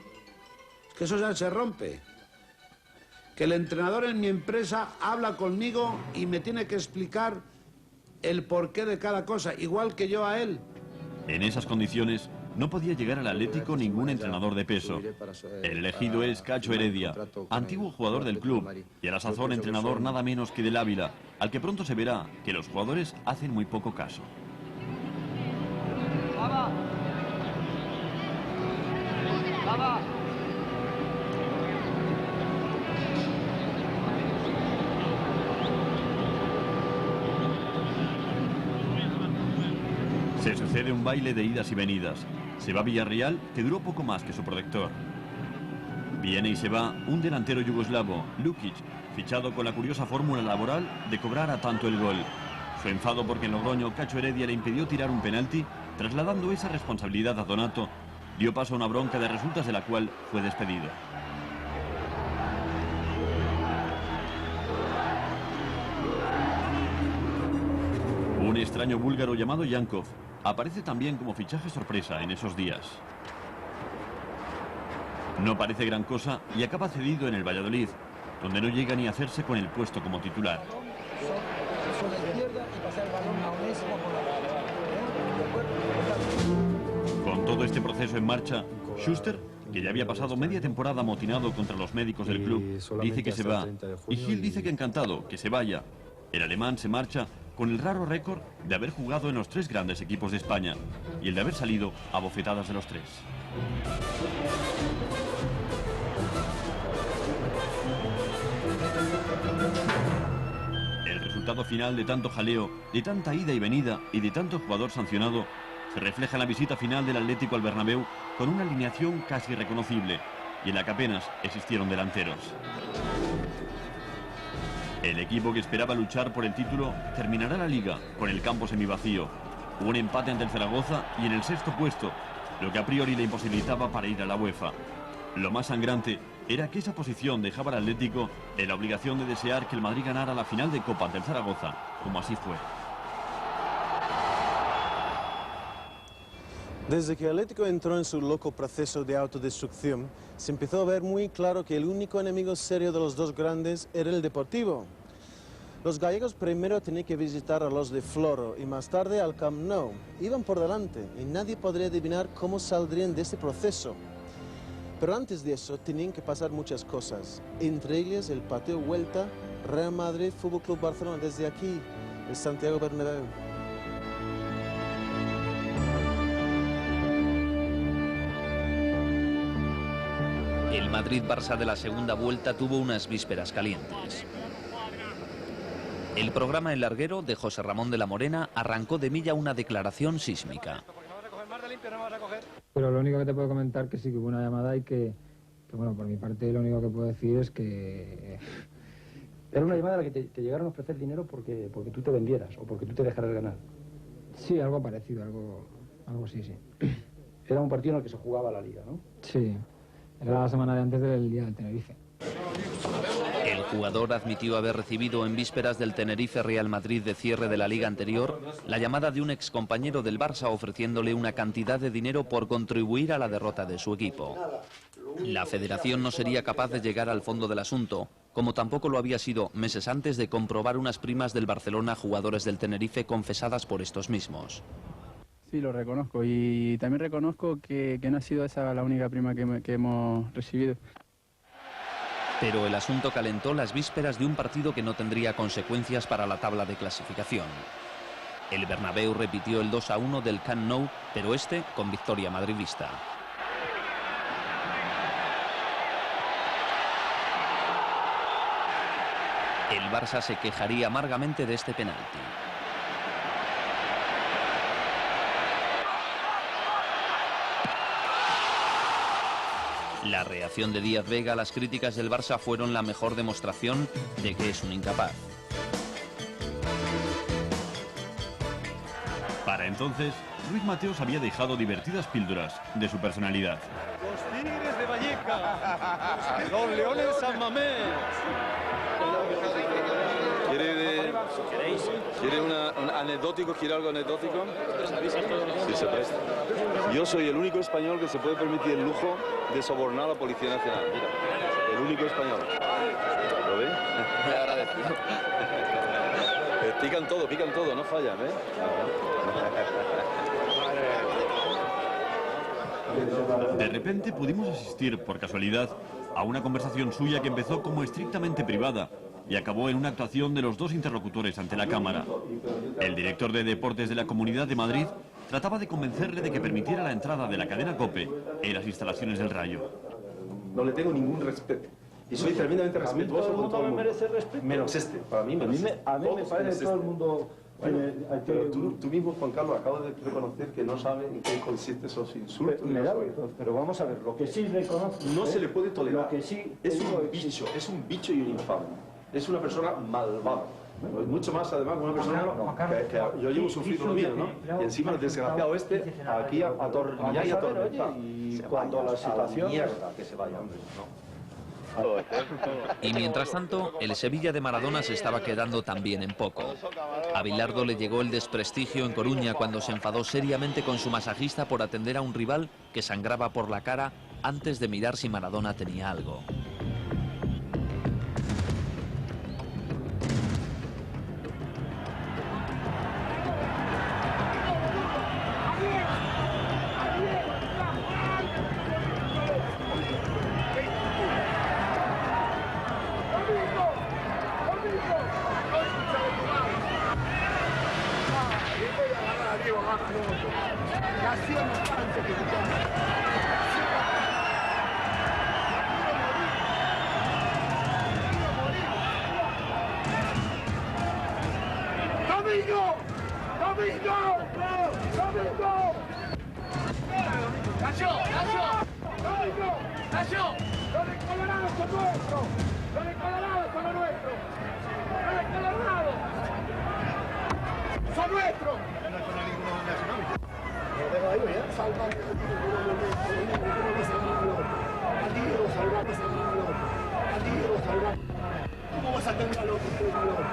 Es que eso ya se rompe. Que el entrenador en mi empresa habla conmigo y me tiene que explicar el porqué de cada cosa, igual que yo a él. En esas condiciones no podía llegar al Atlético ningún entrenador de peso. El elegido es Cacho Heredia, antiguo jugador del club y a la sazón entrenador nada menos que del Ávila, al que pronto se verá que los jugadores hacen muy poco caso. Se sucede un baile de idas y venidas. Se va Villarreal, que duró poco más que su protector. Viene y se va un delantero yugoslavo, Lukic, fichado con la curiosa fórmula laboral de cobrar a tanto el gol. Su enfado porque en Logroño Cacho Heredia le impidió tirar un penalti, trasladando esa responsabilidad a Donato, dio paso a una bronca de resultas de la cual fue despedido. Un extraño búlgaro llamado Yankov aparece también como fichaje sorpresa en esos días. No parece gran cosa y acaba cedido en el Valladolid, donde no llega ni a hacerse con el puesto como titular. Con todo este proceso en marcha, Schuster, que ya había pasado media temporada amotinado contra los médicos del club, dice que se va, y Gil dice que encantado, que se vaya. El alemán se marcha con el raro récord de haber jugado en los 3 grandes equipos de España y el de haber salido a bofetadas de los 3. El resultado final de tanto jaleo, de tanta ida y venida y de tanto jugador sancionado se refleja en la visita final del Atlético al Bernabéu con una alineación casi irreconocible y en la que apenas existieron delanteros. El equipo que esperaba luchar por el título terminará la Liga con el campo semivacío, un empate ante el Zaragoza y en el 6º puesto, lo que a priori le imposibilitaba para ir a la UEFA. Lo más sangrante era que esa posición dejaba al Atlético en la obligación de desear que el Madrid ganara la final de Copa del Zaragoza, como así fue. Desde que el Atlético entró en su loco proceso de autodestrucción, se empezó a ver muy claro que el único enemigo serio de los dos grandes era el Deportivo. Los gallegos primero tenían que visitar a los de Floro y más tarde al Camp Nou. Iban por delante y nadie podría adivinar cómo saldrían de este proceso. Pero antes de eso tenían que pasar muchas cosas, entre ellas el partido vuelta Real Madrid Fútbol Club Barcelona desde aquí, el Santiago Bernabéu. El Madrid-Barça de la segunda vuelta tuvo unas vísperas calientes. El programa El Larguero de José Ramón de la Morena arrancó de milla una declaración sísmica. Pero lo único que te puedo comentar que sí que hubo una llamada y que bueno, por mi parte lo único que puedo decir es que... Era una llamada en la que te llegaron a ofrecer dinero porque tú te vendieras o porque tú te dejaras ganar. Sí, algo parecido, algo sí, sí. Era un partido en el que se jugaba la Liga, ¿no? Sí, era la semana de antes del día del Tenerife. El jugador admitió haber recibido en vísperas del Tenerife-Real Madrid de cierre de la liga anterior la llamada de un excompañero del Barça ofreciéndole una cantidad de dinero por contribuir a la derrota de su equipo. La federación no sería capaz de llegar al fondo del asunto, como tampoco lo había sido meses antes de comprobar unas primas del Barcelona a jugadores del Tenerife confesadas por estos mismos. Sí, lo reconozco y también reconozco que no ha sido esa la única prima que hemos recibido. Pero el asunto calentó las vísperas de un partido que no tendría consecuencias para la tabla de clasificación. El Bernabéu repitió el 2-1 del Camp Nou, pero este con victoria madridista. El Barça se quejaría amargamente de este penalti. La reacción de Díaz Vega a las críticas del Barça fueron la mejor demostración de que es un incapaz. Para entonces, Ruiz Mateos había dejado divertidas píldoras de su personalidad. Los Tigres de Vallecas, los Leones de San Mamés. ¿Quiere un anecdótico? ¿Quiere algo anecdótico? Sí, se presta. Yo soy el único español que se puede permitir el lujo de sobornar a la Policía Nacional. Mira, el único español. ¿Lo ve? Me agradezco. Pican todo, no fallan, ¿eh? De repente pudimos asistir, por casualidad, a una conversación suya que empezó como estrictamente privada y acabó en una actuación de los dos interlocutores ante la Cámara. El director de Deportes de la Comunidad de Madrid trataba de convencerle de que permitiera la entrada de la cadena COPE en las instalaciones del Rayo. No le tengo ningún respeto. Y soy tremendamente respetuoso con todo el mundo. Merece respeto. Menos este, para mí menos este. A mí me parece que todo el mundo... Bueno, pero tú mismo, Juan Carlos, acabas de reconocer que no sabes en qué consiste esos insultos. Pero vamos a ver, lo que sí reconozco... No se le puede tolerar. Lo que sí es un bicho y un infame. Es una persona malvada. Mucho más, además, una persona que yo llevo sufriendo lo mío, ¿no? Y encima el desgraciado este, aquí a atornillar y atormentar. Y cuando la situación... que se vaya, hombre, ¿no? Y mientras tanto, el Sevilla de Maradona se estaba quedando también en poco. A Bilardo le llegó el desprestigio en Coruña cuando se enfadó seriamente con su masajista por atender a un rival que sangraba por la cara antes de mirar si Maradona tenía algo. salvar? ¿Cómo vas a tener al otro tú, al otro?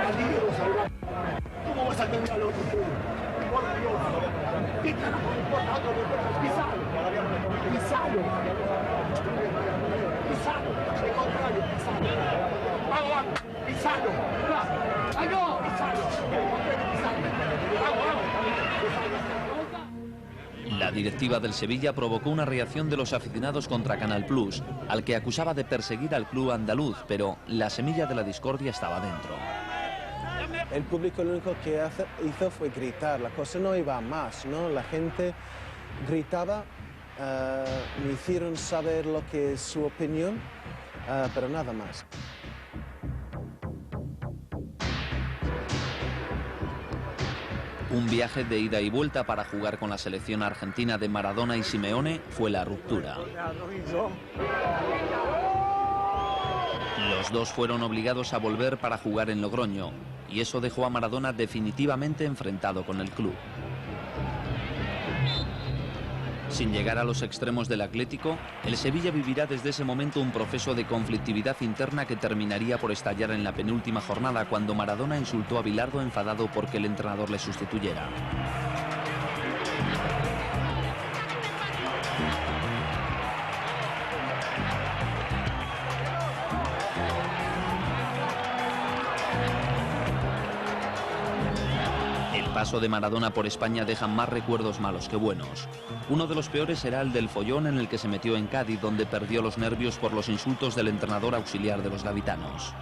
Al ídolo salvar. ¿Cómo vas a tener al otro tú? Por Dios. ¿Qué carajo me importa otro deporte? Pisalo. Pisalo. Pisalo. De contrario, pisalo. Vamos, vamos. Pisalo. ¡Vamos! Pisalo. Vamos, vamos. La directiva del Sevilla provocó una reacción de los aficionados contra Canal Plus, al que acusaba de perseguir al club andaluz, pero la semilla de la discordia estaba dentro. El público lo único que hizo fue gritar, la cosa no iba a más, ¿no? La gente gritaba, me hicieron saber lo que es su opinión, pero nada más. Un viaje de ida y vuelta para jugar con la selección argentina de Maradona y Simeone fue la ruptura. Los dos fueron obligados a volver para jugar en Logroño, y eso dejó a Maradona definitivamente enfrentado con el club. Sin llegar a los extremos del Atlético, el Sevilla vivirá desde ese momento un proceso de conflictividad interna que terminaría por estallar en la penúltima jornada cuando Maradona insultó a Bilardo enfadado porque el entrenador le sustituyera. El paso de Maradona por España deja más recuerdos malos que buenos. Uno de los peores será el del follón en el que se metió en Cádiz, donde perdió los nervios por los insultos del entrenador auxiliar de los gaditanos.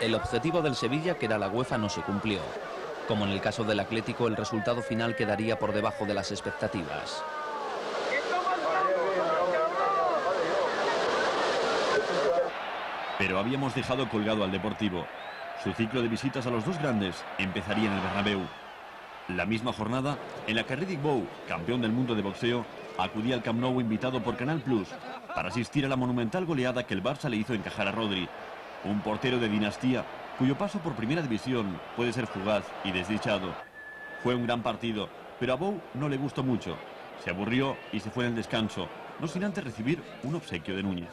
El objetivo del Sevilla, que era la UEFA, no se cumplió. Como en el caso del Atlético, el resultado final quedaría por debajo de las expectativas. Pero habíamos dejado colgado al Deportivo. Su ciclo de visitas a los dos grandes empezaría en el Bernabéu. La misma jornada en la que Riddick Bowe, campeón del mundo de boxeo, acudía al Camp Nou invitado por Canal Plus para asistir a la monumental goleada que el Barça le hizo encajar a Rodri. Un portero de dinastía cuyo paso por Primera División puede ser fugaz y desdichado. Fue un gran partido, pero a Bowe no le gustó mucho. Se aburrió y se fue en el descanso, no sin antes recibir un obsequio de Núñez.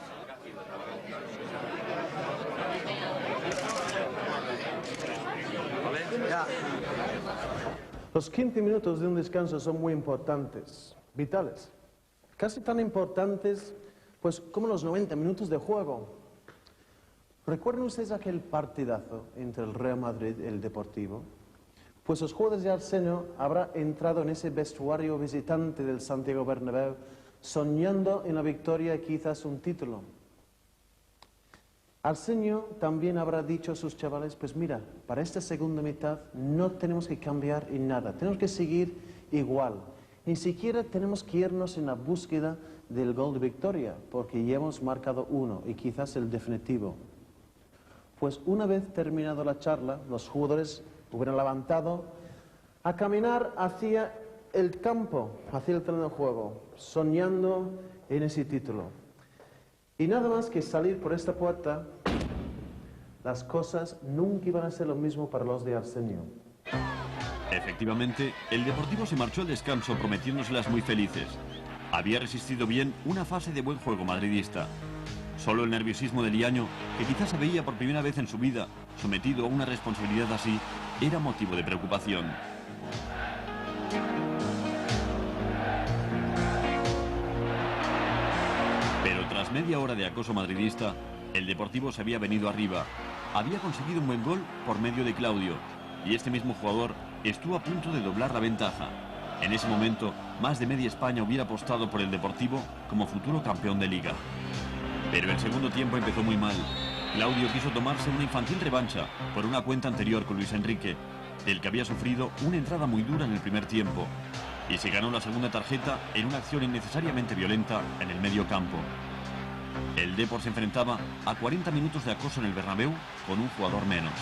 Los 15 minutos de un descanso son muy importantes, vitales. Casi tan importantes pues, como los 90 minutos de juego. ¿Recuerdan ustedes aquel partidazo entre el Real Madrid y el Deportivo? Pues los jugadores de Arsenio habrán entrado en ese vestuario visitante del Santiago Bernabéu soñando en la victoria y quizás un título. Arsenio también habrá dicho a sus chavales, pues mira, para esta segunda mitad no tenemos que cambiar en nada, tenemos que seguir igual. Ni siquiera tenemos que irnos en la búsqueda del gol de victoria, porque ya hemos marcado uno y quizás el definitivo. Pues una vez terminado la charla, los jugadores hubieran levantado a caminar hacia el campo, hacia el terreno de juego, soñando en ese título. Y nada más que salir por esta puerta, las cosas nunca iban a ser lo mismo para los de Arsenio. Efectivamente, el Deportivo se marchó al descanso prometiéndoselas muy felices. Había resistido bien una fase de buen juego madridista. Solo el nerviosismo de Liaño, que quizás se veía por primera vez en su vida sometido a una responsabilidad así, era motivo de preocupación. Pero tras media hora de acoso madridista, el Deportivo se había venido arriba. Había conseguido un buen gol por medio de Claudio, y este mismo jugador estuvo a punto de doblar la ventaja. En ese momento, más de media España hubiera apostado por el Deportivo como futuro campeón de Liga. Pero el segundo tiempo empezó muy mal. Claudio quiso tomarse una infantil revancha por una cuenta anterior con Luis Enrique, del que había sufrido una entrada muy dura en el primer tiempo, y se ganó la segunda tarjeta en una acción innecesariamente violenta en el medio campo. El Depor se enfrentaba a 40 minutos de acoso en el Bernabéu con un jugador menos.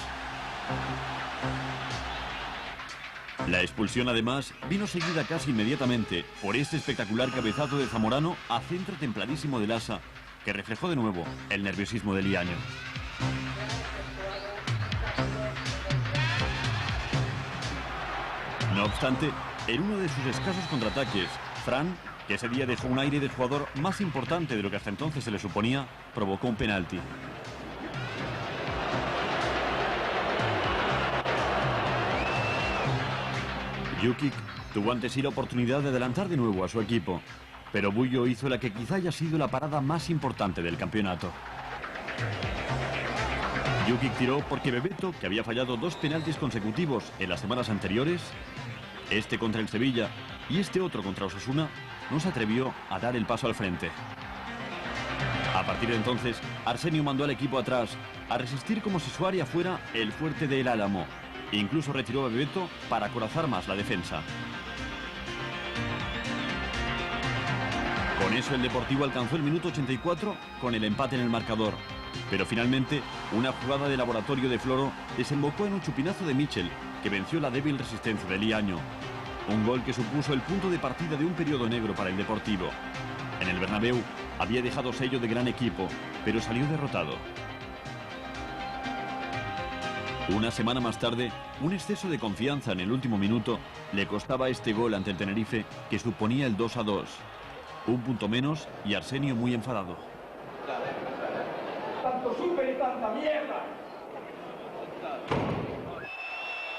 La expulsión, además, vino seguida casi inmediatamente por este espectacular cabezazo de Zamorano a centro templadísimo del Asa, que reflejó de nuevo el nerviosismo de Liaño. No obstante, en uno de sus escasos contraataques, Fran, que ese día dejó un aire de jugador más importante de lo que hasta entonces se le suponía, provocó un penalti. Jukic tuvo ante sí la oportunidad de adelantar de nuevo a su equipo, pero Bullo hizo la que quizá haya sido la parada más importante del campeonato. Jukic tiró porque Bebeto, que había fallado 2 penaltis consecutivos en las semanas anteriores, este contra el Sevilla y este otro contra Osasuna, no se atrevió a dar el paso al frente. A partir de entonces, Arsenio mandó al equipo atrás, a resistir como si su área fuera el fuerte del Álamo. Incluso retiró a Bebeto para acorazar más la defensa. Con eso el Deportivo alcanzó el minuto 84 con el empate en el marcador. Pero finalmente, una jugada de laboratorio de Floro desembocó en un chupinazo de Michel, que venció la débil resistencia de Liaño. Un gol que supuso el punto de partida de un periodo negro para el Deportivo. En el Bernabéu había dejado sello de gran equipo, pero salió derrotado. Una semana más tarde, un exceso de confianza en el último minuto le costaba este gol ante el Tenerife, que suponía el 2-2. Un punto menos y Arsenio muy enfadado. ¡Tanto súper y tanta mierda!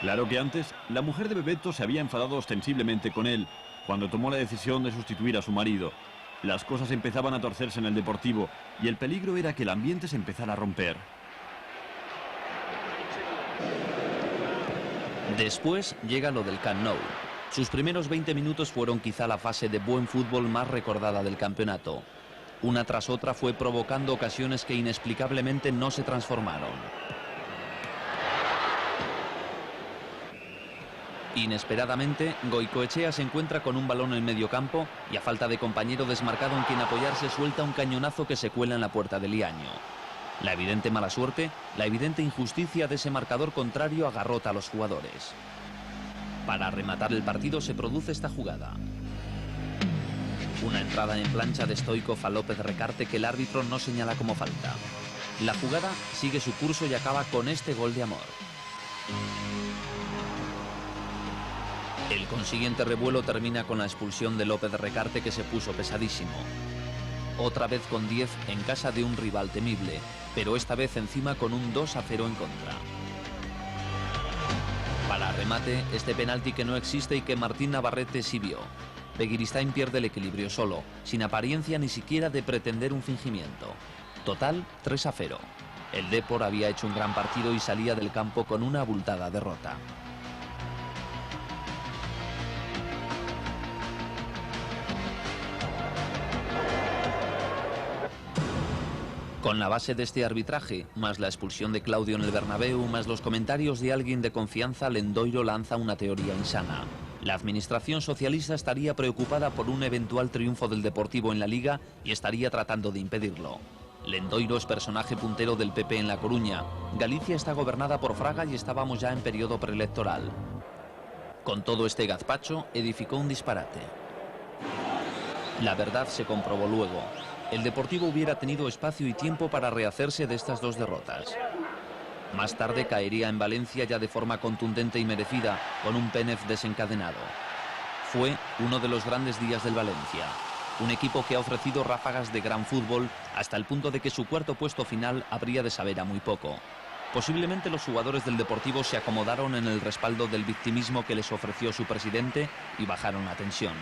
Claro que antes, la mujer de Bebeto se había enfadado ostensiblemente con él, cuando tomó la decisión de sustituir a su marido. Las cosas empezaban a torcerse en el Deportivo, y el peligro era que el ambiente se empezara a romper. Después llega lo del Camp Nou. Sus primeros 20 minutos fueron quizá la fase de buen fútbol más recordada del campeonato. Una tras otra fue provocando ocasiones que inexplicablemente no se transformaron. Inesperadamente, Goicoechea se encuentra con un balón en medio campo y a falta de compañero desmarcado en quien apoyarse suelta un cañonazo que se cuela en la puerta de Liaño. La evidente mala suerte, la evidente injusticia de ese marcador contrario agarrota a los jugadores. Para rematar el partido se produce esta jugada. Una entrada en plancha de Stoichkov a López Recarte que el árbitro no señala como falta. La jugada sigue su curso y acaba con este gol de Amor. El consiguiente revuelo termina con la expulsión de López Recarte, que se puso pesadísimo. Otra vez con 10 en casa de un rival temible, pero esta vez encima con un 2-0 en contra. Para remate, este penalti que no existe y que Martín Navarrete sí vio. Begiristain pierde el equilibrio solo, sin apariencia ni siquiera de pretender un fingimiento. Total, 3-0. El Depor había hecho un gran partido y salía del campo con una abultada derrota. Con la base de este arbitraje, más la expulsión de Claudio en el Bernabéu, más los comentarios de alguien de confianza, Lendoiro lanza una teoría insana. La administración socialista estaría preocupada por un eventual triunfo del Deportivo en la Liga y estaría tratando de impedirlo. Lendoiro es personaje puntero del PP en La Coruña. Galicia está gobernada por Fraga y estábamos ya en periodo preelectoral. Con todo este gazpacho, edificó un disparate. La verdad se comprobó luego. El Deportivo hubiera tenido espacio y tiempo para rehacerse de estas dos derrotas. Más tarde caería en Valencia ya de forma contundente y merecida, con un Pénez desencadenado. Fue uno de los grandes días del Valencia. Un equipo que ha ofrecido ráfagas de gran fútbol hasta el punto de que su cuarto puesto final habría de saber a muy poco. Posiblemente los jugadores del Deportivo se acomodaron en el respaldo del victimismo que les ofreció su presidente y bajaron la tensión.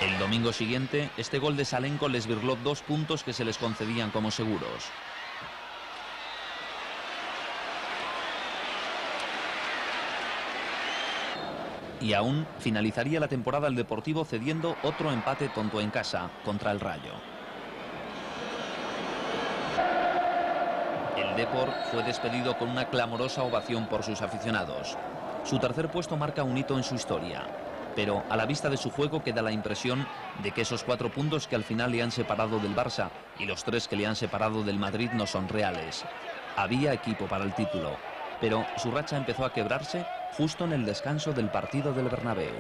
El domingo siguiente, este gol de Salenko les virló 2 puntos que se les concedían como seguros. Y aún finalizaría la temporada el Deportivo cediendo otro empate tonto en casa contra el Rayo. El Depor fue despedido con una clamorosa ovación por sus aficionados. Su tercer puesto marca un hito en su historia. Pero a la vista de su juego queda la impresión de que esos 4 puntos que al final le han separado del Barça y los 3 que le han separado del Madrid no son reales. Había equipo para el título, pero su racha empezó a quebrarse justo en el descanso del partido del Bernabéu.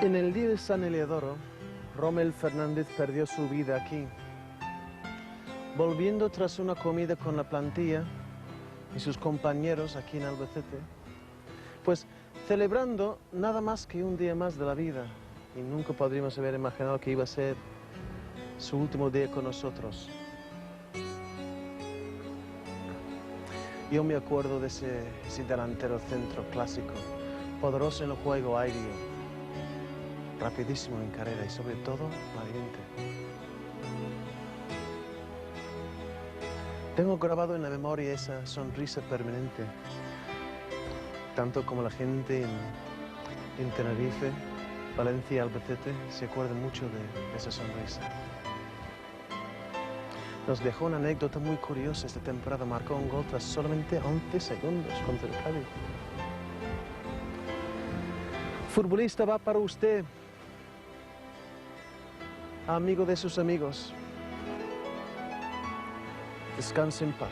En el día de San Eleodoro, Rommel Fernández perdió su vida aquí. Volviendo tras una comida con la plantilla y sus compañeros aquí en Albacete, pues celebrando nada más que un día más de la vida, y nunca podríamos haber imaginado que iba a ser su último día con nosotros. Yo me acuerdo de ese delantero centro clásico, poderoso en el juego aéreo, rapidísimo en carrera y sobre todo valiente. Tengo grabado en la memoria esa sonrisa permanente, tanto como la gente en Tenerife, Valencia y Albacete se acuerda mucho de esa sonrisa. Nos dejó una anécdota muy curiosa. Esta temporada marcó un gol tras solamente 11 segundos contra el Cádiz. Futbolista va para usted, amigo de sus amigos. Descanse en paz.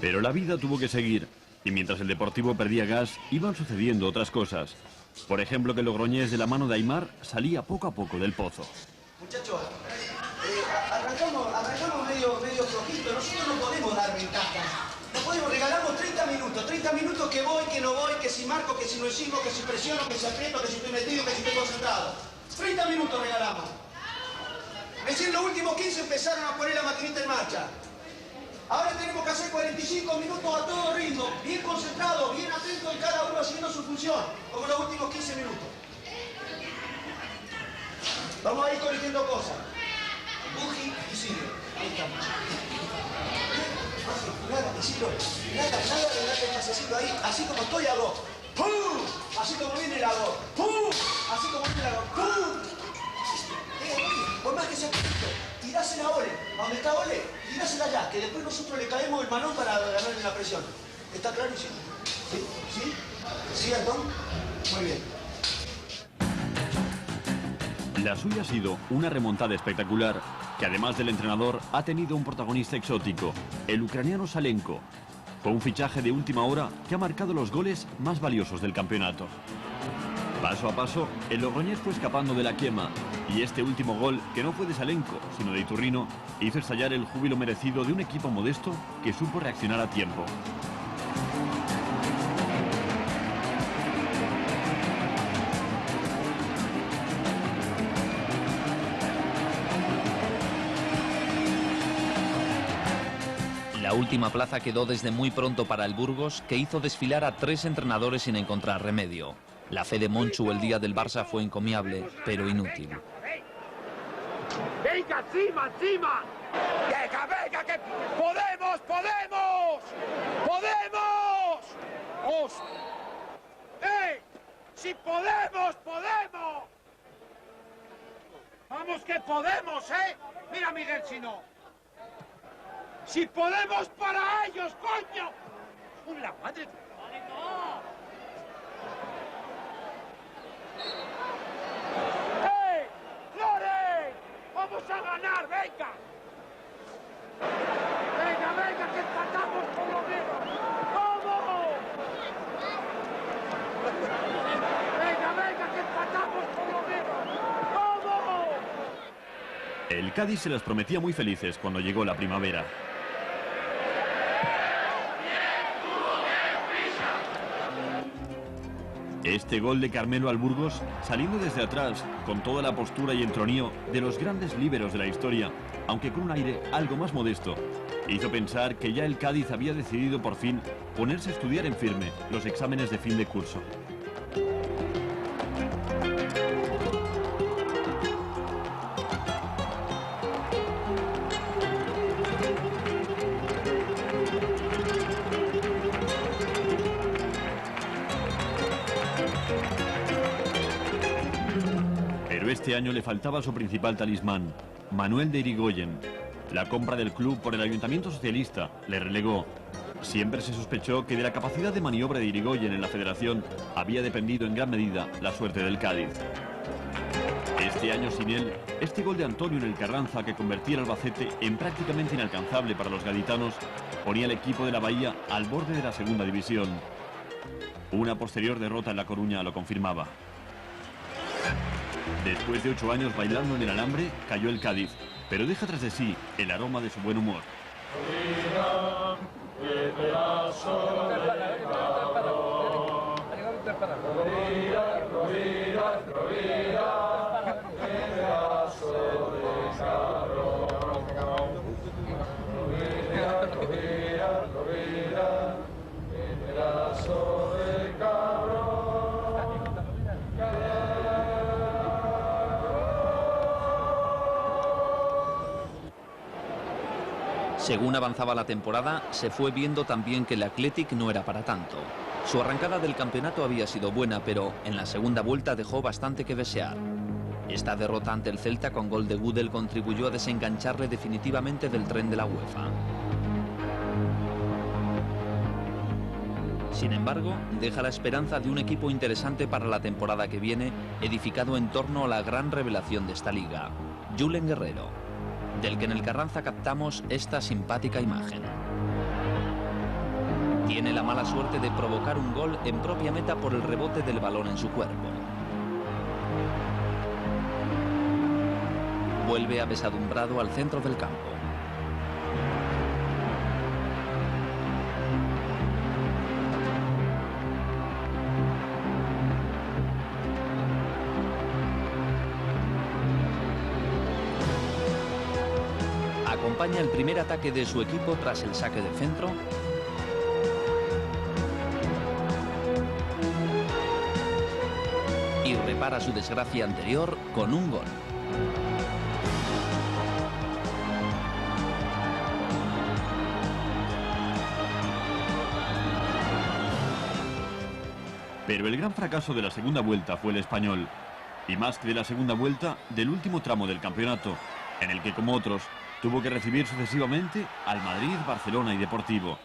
Pero la vida tuvo que seguir, y mientras el Deportivo perdía gas, iban sucediendo otras cosas. Por ejemplo, que Logroñés, de la mano de Aimar, salía poco a poco del pozo. Muchachos, arrancamos medio flojito. Nosotros no podemos dar ventaja. No podemos, regalamos 30 minutos que voy, que no voy, que si marco, que si no sigo, que si presiono, que si aprieto, que si estoy metido, que si estoy concentrado. 30 minutos regalamos. Recién los últimos 15 empezaron a poner la maquinita en marcha. Ahora tenemos que hacer 45 minutos a todo ritmo, bien concentrados, bien atentos y cada uno haciendo su función, como los últimos 15 minutos. Vamos a ir corrigiendo cosas. Buji y Isidro. Ahí estamos. Nada, Isidro. Nada de necesito ahí, así como estoy hago. ¡Pum! Así como viene el hago. ¡Pum! Así como viene el hago. ¡Pum! Por más que sea poquito, tirásela a Ole. A donde está Ole, tirásela allá, que después nosotros le caemos el manón para ganarle la presión. ¿Está claro, Isidro? ¿Sí? ¿Sí? ¿Sí, Antón? Muy bien. La suya ha sido una remontada espectacular, que además del entrenador ha tenido un protagonista exótico, el ucraniano Salenko. Fue un fichaje de última hora que ha marcado los goles más valiosos del campeonato. Paso a paso, el Logroñés fue escapando de la quema y este último gol, que no fue de Salenco, sino de Iturrino, hizo estallar el júbilo merecido de un equipo modesto que supo reaccionar a tiempo. La última plaza quedó desde muy pronto para el Burgos, que hizo desfilar a 3 entrenadores sin encontrar remedio. La fe de Monchu el día del Barça fue encomiable, pero inútil. ¡Venga, encima, encima! ¡Venga, venga, que podemos, podemos! ¡Podemos! ¡Os! ¡Ey! ¡Si podemos, podemos! ¡Vamos que podemos, eh! Mira, Miguel, si no. ¡Si podemos para ellos, coño! ¡Un la madre! ¡Ey! ¡Lore! ¡Vamos a ganar, venga! ¡Venga, venga, que empatamos por lo menos! ¡Vamos! ¡Venga, venga, que empatamos por lo menos! ¡Vamos! El Cádiz se las prometía muy felices cuando llegó la primavera. Este gol de Carmelo al Burgos, saliendo desde atrás, con toda la postura y entronío de los grandes líberos de la historia, aunque con un aire algo más modesto, hizo pensar que ya el Cádiz había decidido por fin ponerse a estudiar en firme los exámenes de fin de curso. Pero este año le faltaba su principal talismán, Manuel de Irigoyen. La compra del club por el Ayuntamiento Socialista le relegó. Siempre se sospechó que de la capacidad de maniobra de Irigoyen en la federación había dependido en gran medida la suerte del Cádiz. Este año sin él, este gol de Antonio en el Carranza que convertía al Albacete en prácticamente inalcanzable para los gaditanos, ponía al equipo de la Bahía al borde de la segunda división. Una posterior derrota en La Coruña lo confirmaba. Después de 8 años bailando en el alambre, cayó el Cádiz, pero deja tras de sí el aroma de su buen humor. Según avanzaba la temporada, se fue viendo también que el Athletic no era para tanto. Su arrancada del campeonato había sido buena, pero en la segunda vuelta dejó bastante que desear. Esta derrota ante el Celta con gol de Gudel contribuyó a desengancharle definitivamente del tren de la UEFA. Sin embargo, deja la esperanza de un equipo interesante para la temporada que viene, edificado en torno a la gran revelación de esta liga, Julen Guerrero, del que en el Carranza captamos esta simpática imagen. Tiene la mala suerte de provocar un gol en propia meta por el rebote del balón en su cuerpo. Vuelve apesadumbrado al centro del campo. Acompaña el primer ataque de su equipo tras el saque de centro. Y repara su desgracia anterior con un gol. Pero el gran fracaso de la segunda vuelta fue el Español. Y más que de la segunda vuelta, del último tramo del campeonato, en el que, como otros, tuvo que recibir sucesivamente al Madrid, Barcelona y Deportivo.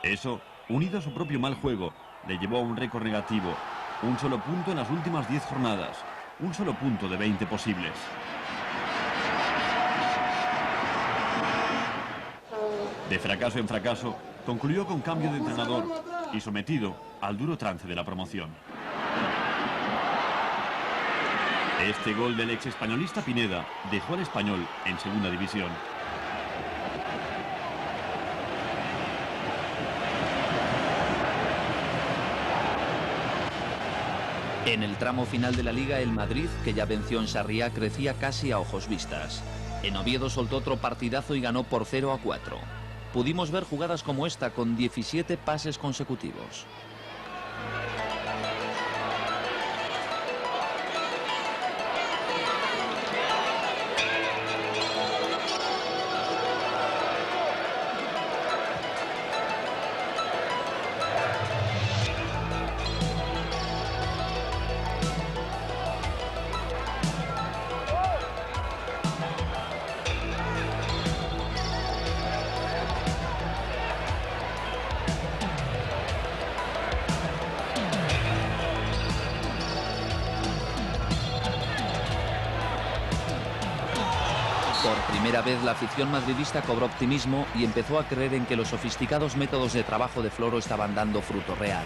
Eso, unido a su propio mal juego, le llevó a un récord negativo. Un solo punto en las últimas 10 jornadas. Un solo punto de 20 posibles. De fracaso en fracaso, concluyó con cambio de entrenador y sometido al duro trance de la promoción. Este gol del ex españolista Pineda dejó al Español en segunda división. En el tramo final de la Liga, el Madrid, que ya venció en Sarriá, crecía casi a ojos vistas. En Oviedo soltó otro partidazo y ganó por 0-4. Pudimos ver jugadas como esta con 17 pases consecutivos. Por primera vez la afición madridista cobró optimismo y empezó a creer en que los sofisticados métodos de trabajo de Floro estaban dando fruto real.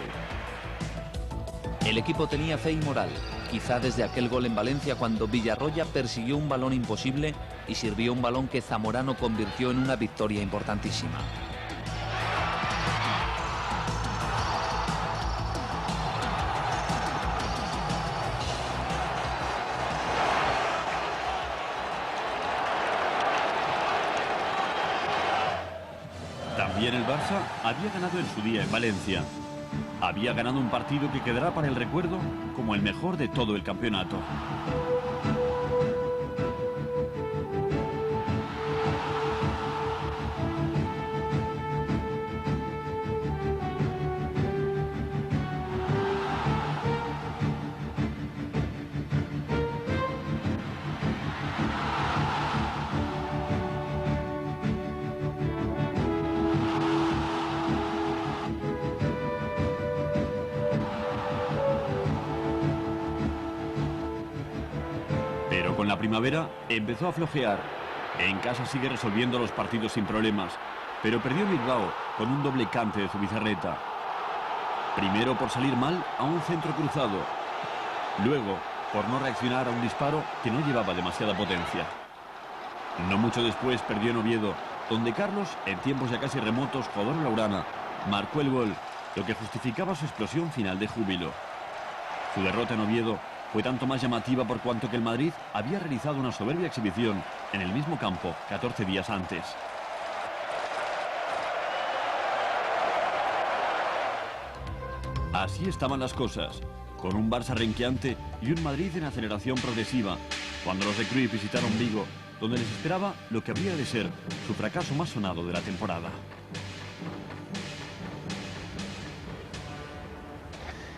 El equipo tenía fe y moral, quizá desde aquel gol en Valencia cuando Villarroya persiguió un balón imposible y sirvió un balón que Zamorano convirtió en una victoria importantísima. También el Barça había ganado en su día en Valencia. Había ganado un partido que quedará para el recuerdo como el mejor de todo el campeonato. Pero con la primavera empezó a flojear. En casa sigue resolviendo los partidos sin problemas, pero perdió Bilbao con un doble cante de Zubizarreta. Primero por salir mal a un centro cruzado, luego por no reaccionar a un disparo que no llevaba demasiada potencia. No mucho después perdió en Oviedo, donde Carlos, en tiempos ya casi remotos, Jodor Laurana, marcó el gol, lo que justificaba su explosión final de júbilo. Su derrota en Oviedo fue tanto más llamativa por cuanto que el Madrid había realizado una soberbia exhibición en el mismo campo 14 días antes. Así estaban las cosas, con un Barça renqueante y un Madrid en aceleración progresiva, cuando los de Cruyff visitaron Vigo, donde les esperaba lo que habría de ser su fracaso más sonado de la temporada.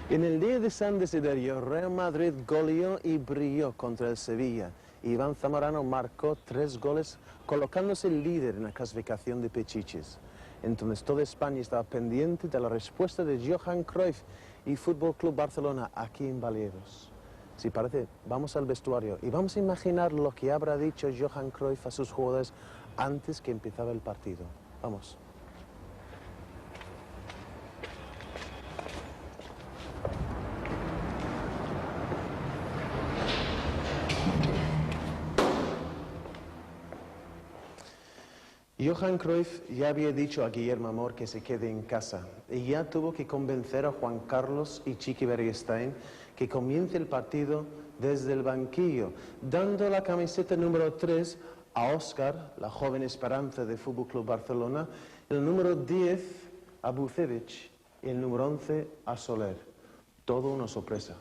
En el día de San Desiderio, Real Madrid goleó y brilló contra el Sevilla. Iván Zamorano marcó 3 goles, colocándose líder en la clasificación de Pichichis. Entonces toda España estaba pendiente de la respuesta de Johan Cruyff y Fútbol Club Barcelona aquí en Balaídos. Si parece, vamos al vestuario y vamos a imaginar lo que habrá dicho Johan Cruyff a sus jugadores antes que empezara el partido. Vamos. Johan Cruyff ya había dicho a Guillermo Amor que se quede en casa y ya tuvo que convencer a Juan Carlos y Chiqui Bergestein que comience el partido desde el banquillo, dando la camiseta número 3 a Óscar, la joven esperanza de Fútbol Club Barcelona, el número 10 a Bucevic y el número 11 a Soler. Todo una sorpresa.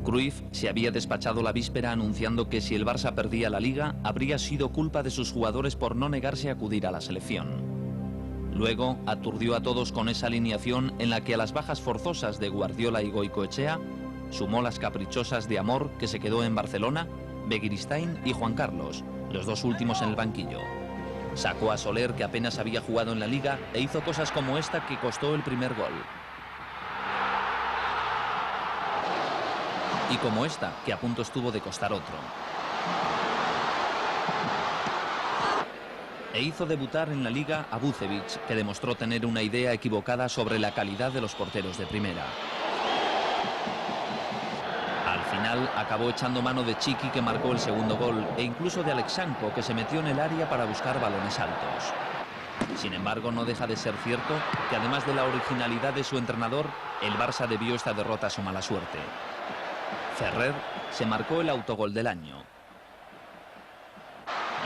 Cruyff se había despachado la víspera anunciando que si el Barça perdía la Liga, habría sido culpa de sus jugadores por no negarse a acudir a la selección. Luego aturdió a todos con esa alineación en la que a las bajas forzosas de Guardiola y Goicoechea sumó las caprichosas de Amor, que se quedó en Barcelona, Begiristain y Juan Carlos, los dos últimos en el banquillo. Sacó a Soler, que apenas había jugado en la Liga, e hizo cosas como esta que costó el primer gol. Y como esta, que a punto estuvo de costar otro. E hizo debutar en la Liga a Bucevic, que demostró tener una idea equivocada sobre la calidad de los porteros de primera. Al final acabó echando mano de Chiqui, que marcó el segundo gol, e incluso de Alexanko, que se metió en el área para buscar balones altos. Sin embargo, no deja de ser cierto que además de la originalidad de su entrenador, el Barça debió esta derrota a su mala suerte. Ferrer se marcó el autogol del año.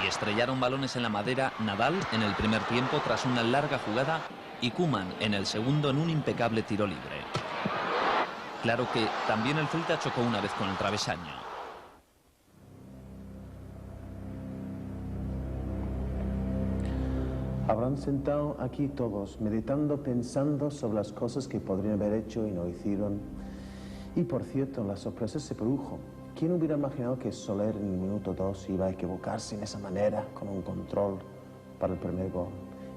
Y estrellaron balones en la madera Nadal en el primer tiempo tras una larga jugada y Koeman en el segundo en un impecable tiro libre. Claro que también el Celta chocó una vez con el travesaño. Habrán sentado aquí todos, meditando, pensando sobre las cosas que podrían haber hecho y no hicieron. Y por cierto, la sorpresa se produjo. ¿Quién hubiera imaginado que Soler en el minuto 2 iba a equivocarse en esa manera, con un control para el primer gol?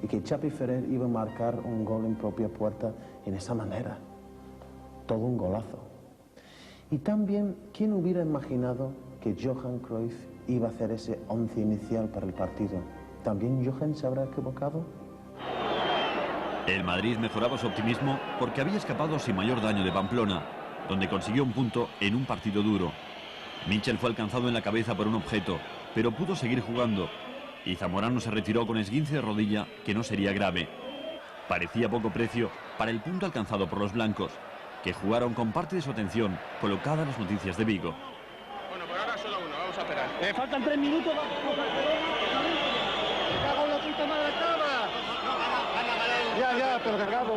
Y que Xavi Ferrer iba a marcar un gol en propia puerta en esa manera. Todo un golazo. Y también, ¿quién hubiera imaginado que Johan Cruyff iba a hacer ese 11 inicial para el partido? ¿También Johan se habrá equivocado? El Madrid mejoraba su optimismo porque había escapado sin mayor daño de Pamplona, donde consiguió un punto en un partido duro. Mitchell fue alcanzado en la cabeza por un objeto, pero pudo seguir jugando, y Zamorano se retiró con esguince de rodilla que no sería grave. Parecía poco precio para el punto alcanzado por los blancos, que jugaron con parte de su atención colocada en las noticias de Vigo. Bueno, por ahora solo uno, vamos a esperar. Faltan 3 minutos. ¡Me cago en la puta madre cabra! Ya, pero que acabo.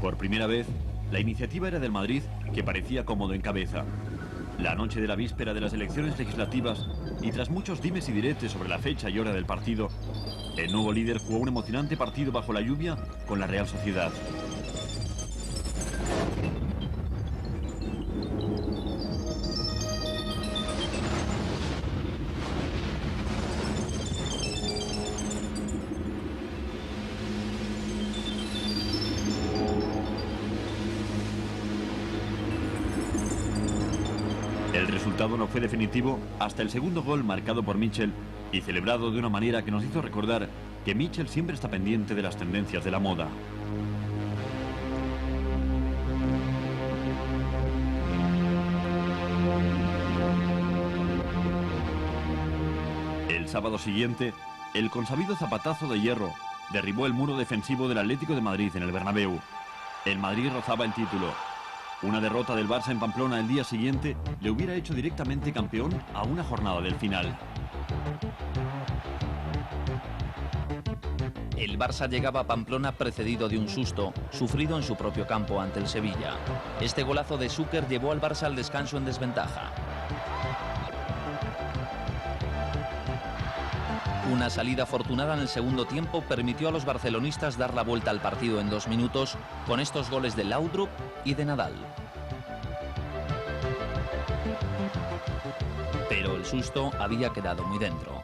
Por primera vez, la iniciativa era del Madrid, que parecía cómodo en cabeza. La noche de la víspera de las elecciones legislativas, y tras muchos dimes y diretes sobre la fecha y hora del partido, el nuevo líder jugó un emocionante partido bajo la lluvia con la Real Sociedad. El resultado no fue definitivo hasta el segundo gol marcado por Mitchell y celebrado de una manera que nos hizo recordar que Mitchell siempre está pendiente de las tendencias de la moda. El sábado siguiente, el consabido zapatazo de hierro derribó el muro defensivo del Atlético de Madrid en el Bernabéu. El Madrid rozaba el título. Una derrota del Barça en Pamplona el día siguiente le hubiera hecho directamente campeón a una jornada del final. El Barça llegaba a Pamplona precedido de un susto, sufrido en su propio campo ante el Sevilla. Este golazo de Zúcar llevó al Barça al descanso en desventaja. Una salida afortunada en el segundo tiempo permitió a los barcelonistas dar la vuelta al partido en 2 minutos con estos goles de Laudrup y de Nadal. Pero el susto había quedado muy dentro.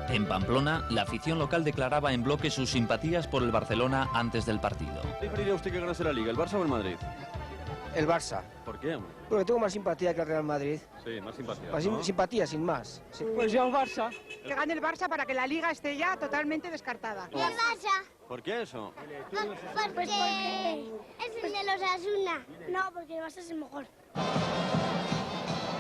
En Pamplona, la afición local declaraba en bloque sus simpatías por el Barcelona antes del partido. ¿Qué preferiría usted que ganase la Liga, el Barça o el Madrid? El Barça. ¿Por qué? Porque tengo más simpatía que el Real Madrid. Sí, más simpatía. Más ¿no? simpatía, sin más. Sí. Pues yo el Barça. Que gane el Barça para que la Liga esté ya totalmente descartada. ¿Y el Barça? ¿Por qué eso? Porque es el de los Asuna. No, porque el Barça es el mejor.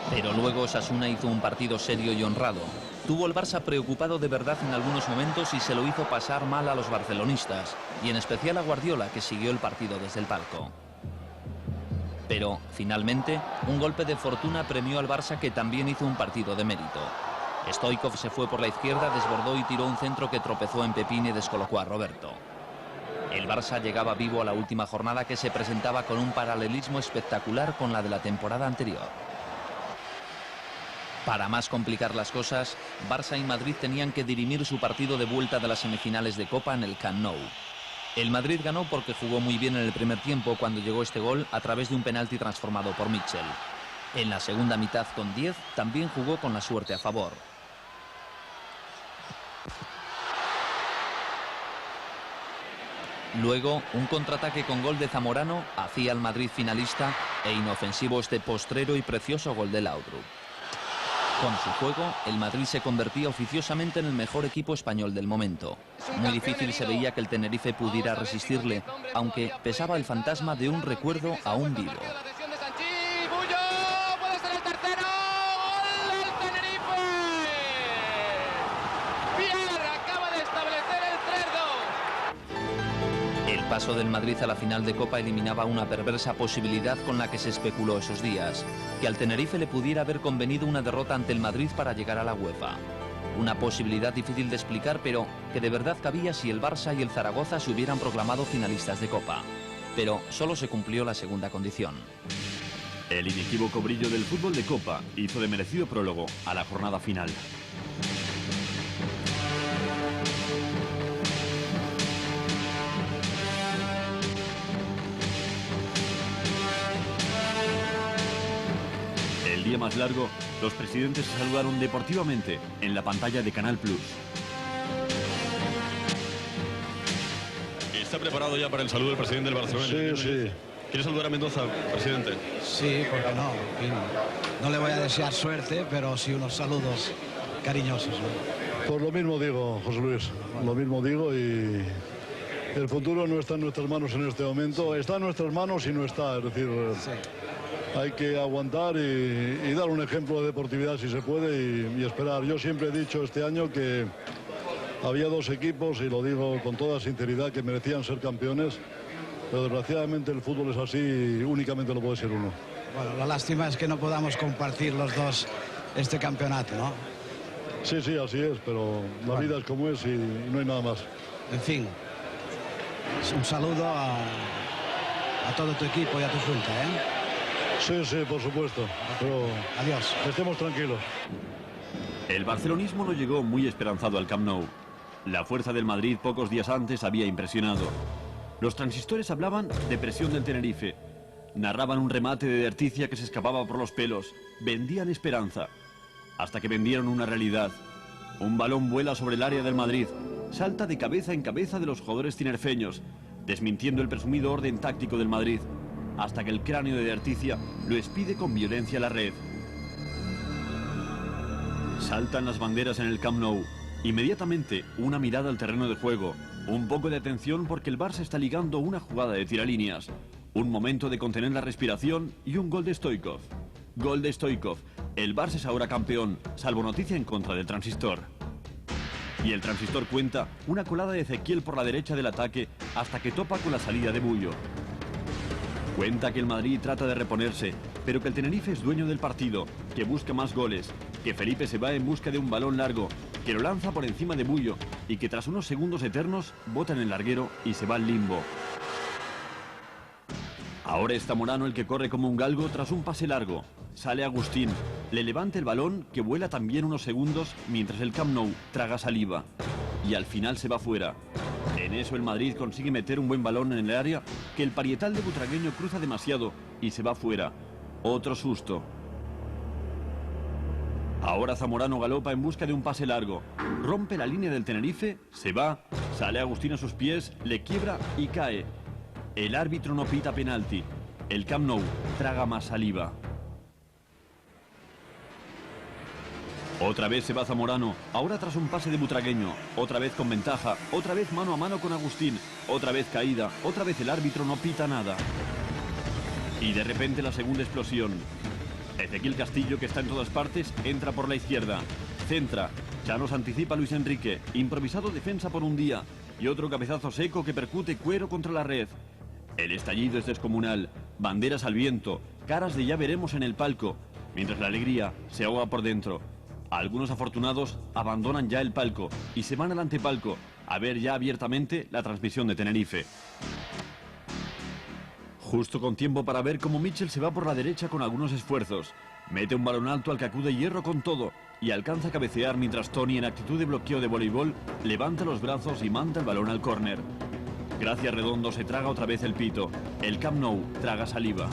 Pero luego Osasuna hizo un partido serio y honrado. Tuvo el Barça preocupado de verdad en algunos momentos y se lo hizo pasar mal a los barcelonistas, y en especial a Guardiola, que siguió el partido desde el palco. Pero, finalmente, un golpe de fortuna premió al Barça, que también hizo un partido de mérito. Stoichkov se fue por la izquierda, desbordó y tiró un centro que tropezó en Pepín y descolocó a Roberto. El Barça llegaba vivo a la última jornada, que se presentaba con un paralelismo espectacular con la de la temporada anterior. Para más complicar las cosas, Barça y Madrid tenían que dirimir su partido de vuelta de las semifinales de Copa en el Camp Nou. El Madrid ganó porque jugó muy bien en el primer tiempo cuando llegó este gol a través de un penalti transformado por Mitchell. En la segunda mitad, con 10, también jugó con la suerte a favor. Luego, un contraataque con gol de Zamorano hacía al Madrid finalista e inofensivo este postrero y precioso gol de Laudrup. Con su juego, el Madrid se convertía oficiosamente en el mejor equipo español del momento. Muy difícil se veía que el Tenerife pudiera resistirle, aunque pesaba el fantasma de un recuerdo aún vivo. El paso del Madrid a la final de Copa eliminaba una perversa posibilidad con la que se especuló esos días, que al Tenerife le pudiera haber convenido una derrota ante el Madrid para llegar a la UEFA. Una posibilidad difícil de explicar, pero que de verdad cabía si el Barça y el Zaragoza se hubieran proclamado finalistas de Copa. Pero solo se cumplió la segunda condición. El inequívoco brillo del fútbol de Copa hizo de merecido prólogo a la jornada final. El día más largo, los presidentes se saludaron deportivamente en la pantalla de Canal Plus. ¿Está preparado ya para el saludo del presidente del Barcelona? Sí. ¿Quiere saludar a Mendoza, presidente? Sí, porque no. No le voy a desear suerte, pero sí unos saludos cariñosos, ¿no? Pues lo mismo digo, José Luis. Lo mismo digo y el futuro no está en nuestras manos en este momento. Está en nuestras manos y no está. Es decir, hay que aguantar y dar un ejemplo de deportividad si se puede y esperar. Yo siempre he dicho este año que había dos equipos, y lo digo con toda sinceridad, que merecían ser campeones. Pero desgraciadamente el fútbol es así y únicamente lo puede ser uno. Bueno, la lástima es que no podamos compartir los dos este campeonato, ¿no? Sí, así es, pero la vida es como es y no hay nada más. En fin, un saludo a todo tu equipo y a tu junta, ¿eh? Sí, por supuesto, pero adiós. Estemos tranquilos. El barcelonismo no llegó muy esperanzado al Camp Nou. La fuerza del Madrid pocos días antes había impresionado. Los transistores hablaban de presión del Tenerife. Narraban un remate de Derticia que se escapaba por los pelos. Vendían esperanza. Hasta que vendieron una realidad. Un balón vuela sobre el área del Madrid. Salta de cabeza en cabeza de los jugadores tinerfeños, desmintiendo el presumido orden táctico del Madrid, hasta que el cráneo de Derticia lo expide con violencia a la red. Saltan las banderas en el Camp Nou. Inmediatamente, una mirada al terreno de juego. Un poco de atención porque el Barça está ligando una jugada de tiralíneas. Un momento de contener la respiración y un gol de Stoichkov. Gol de Stoichkov. El Barça es ahora campeón, salvo noticia en contra del Transistor. Y el Transistor cuenta una colada de Ezequiel por la derecha del ataque hasta que topa con la salida de Bullo. Cuenta que el Madrid trata de reponerse, pero que el Tenerife es dueño del partido, que busca más goles, que Felipe se va en busca de un balón largo, que lo lanza por encima de Bullo y que tras unos segundos eternos bota en el larguero y se va al limbo. Ahora está Morano el que corre como un galgo tras un pase largo. Sale Agustín, le levanta el balón que vuela también unos segundos mientras el Camp Nou traga saliva. Y al final se va fuera. En eso el Madrid consigue meter un buen balón en el área que el parietal de Butragueño cruza demasiado y se va fuera. Otro susto. Ahora Zamorano galopa en busca de un pase largo. Rompe la línea del Tenerife, se va, sale Agustín a sus pies, le quiebra y cae. El árbitro no pita penalti. El Camp Nou traga más saliva. Otra vez se va Zamorano, ahora tras un pase de Butragueño, otra vez con ventaja, otra vez mano a mano con Agustín, otra vez caída, otra vez el árbitro no pita nada. Y de repente la segunda explosión. Ezequiel Castillo, que está en todas partes, entra por la izquierda. Centra, Chanos anticipa a Luis Enrique, improvisado defensa por un día, y otro cabezazo seco que percute cuero contra la red. El estallido es descomunal, banderas al viento, caras de ya veremos en el palco, mientras la alegría se ahoga por dentro. Algunos afortunados abandonan ya el palco y se van al antepalco a ver ya abiertamente la transmisión de Tenerife. Justo con tiempo para ver cómo Mitchell se va por la derecha con algunos esfuerzos. Mete un balón alto al que acude Hierro con todo y alcanza a cabecear mientras Tony, en actitud de bloqueo de voleibol, levanta los brazos y manda el balón al córner. Gracia Redondo se traga otra vez el pito. El Camp Nou traga saliva.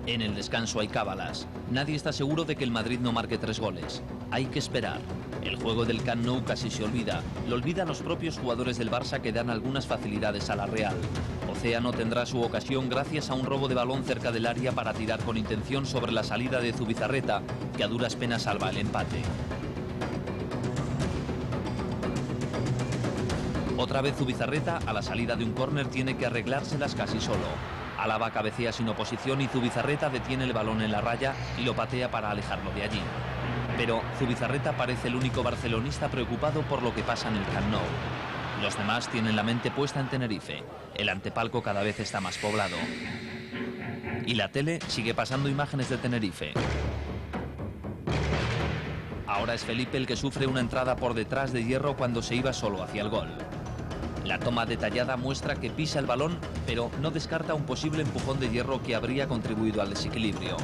En el descanso hay cábalas. Nadie está seguro de que el Madrid no marque 3 goles. Hay que esperar. El juego del Camp Nou casi se olvida. Lo olvidan los propios jugadores del Barça que dan algunas facilidades a la Real. Océano tendrá su ocasión gracias a un robo de balón cerca del área para tirar con intención sobre la salida de Zubizarreta, que a duras penas salva el empate. Otra vez Zubizarreta, a la salida de un córner, tiene que arreglárselas casi solo. Álava cabecea sin oposición y Zubizarreta detiene el balón en la raya y lo patea para alejarlo de allí. Pero Zubizarreta parece el único barcelonista preocupado por lo que pasa en el Camp Nou. Los demás tienen la mente puesta en Tenerife. El antepalco cada vez está más poblado. Y la tele sigue pasando imágenes de Tenerife. Ahora es Felipe el que sufre una entrada por detrás de Hierro cuando se iba solo hacia el gol. La toma detallada muestra que pisa el balón, pero no descarta un posible empujón de Hierro que habría contribuido al desequilibrio.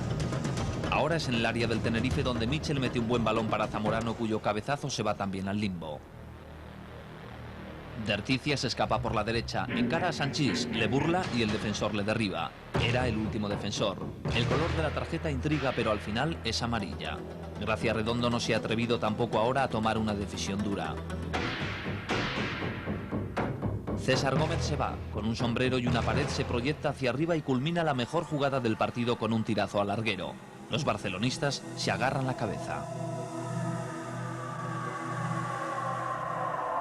Ahora es en el área del Tenerife donde Mitchell mete un buen balón para Zamorano, cuyo cabezazo se va también al limbo. Derticia se escapa por la derecha, encara a Sanchís, le burla y el defensor le derriba. Era el último defensor. El color de la tarjeta intriga, pero al final es amarilla. Gracia Redondo no se ha atrevido tampoco ahora a tomar una decisión dura. César Gómez se va, con un sombrero y una pared se proyecta hacia arriba y culmina la mejor jugada del partido con un tirazo al larguero. Los barcelonistas se agarran la cabeza.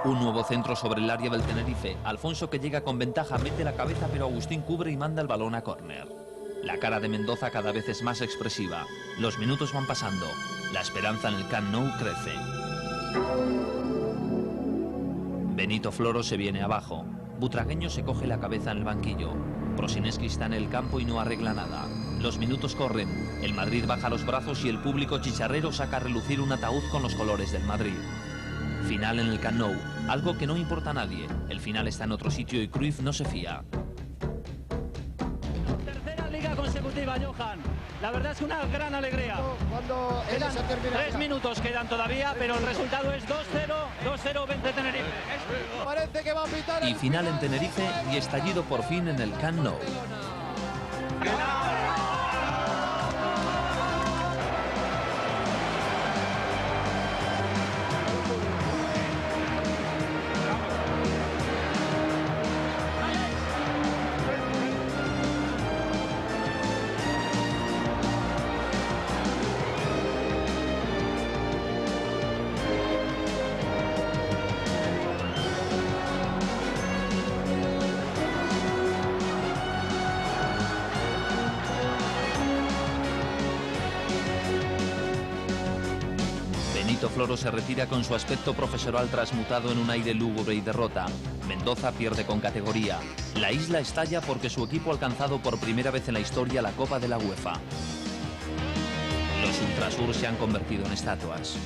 Un nuevo centro sobre el área del Tenerife. Alfonso, que llega con ventaja, mete la cabeza, pero Agustín cubre y manda el balón a córner. La cara de Mendoza cada vez es más expresiva. Los minutos van pasando. La esperanza en el Camp Nou crece. Benito Floro se viene abajo. Butragueño se coge la cabeza en el banquillo. Prosineski está en el campo y no arregla nada. Los minutos corren. El Madrid baja los brazos y el público chicharrero saca a relucir un ataúd con los colores del Madrid. Final en el Camp Nou, algo que no importa a nadie. El final está en otro sitio y Cruyff no se fía. Tercera liga consecutiva, Johan. La verdad es una gran alegría. Quedan 3 minutos quedan todavía, pero el resultado es 2-0, 2-0 vence Tenerife. Parece que va a pitar. Y final en Tenerife y estallido por fin en el Camp Nou. Floro se retira con su aspecto profesoral transmutado en un aire lúgubre y derrota. Mendoza pierde con categoría. La isla estalla porque su equipo ha alcanzado por primera vez en la historia la Copa de la UEFA. Los Ultrasur se han convertido en estatuas.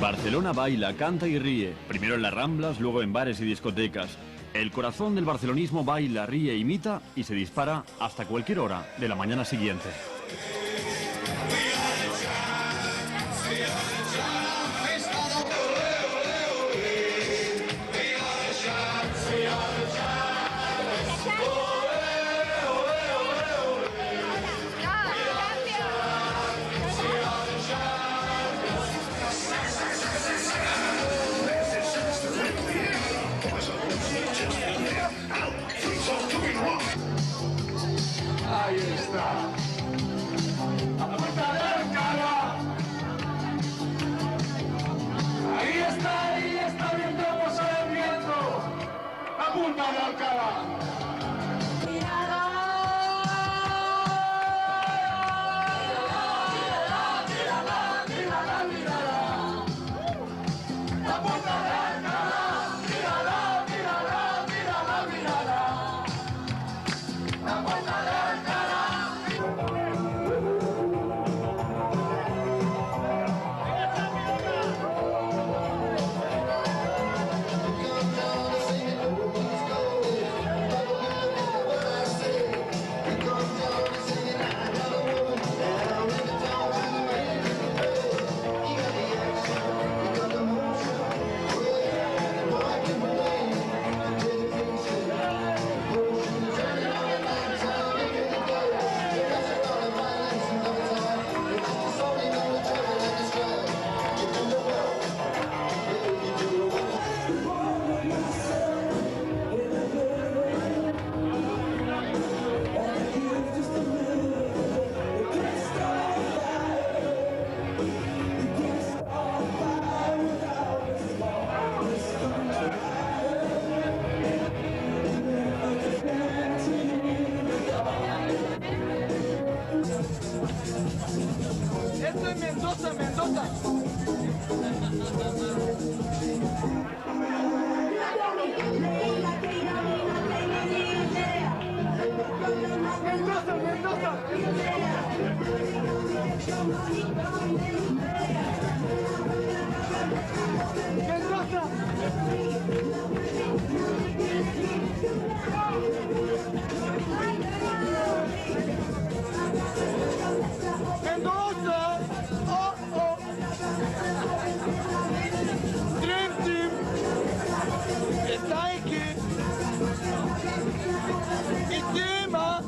Barcelona baila, canta y ríe. Primero en las Ramblas, luego en bares y discotecas. El corazón del barcelonismo baila, ríe, imita y se dispara hasta cualquier hora de la mañana siguiente. Mendoza! Oh, oh! Dream Team! Está aquí! Encima!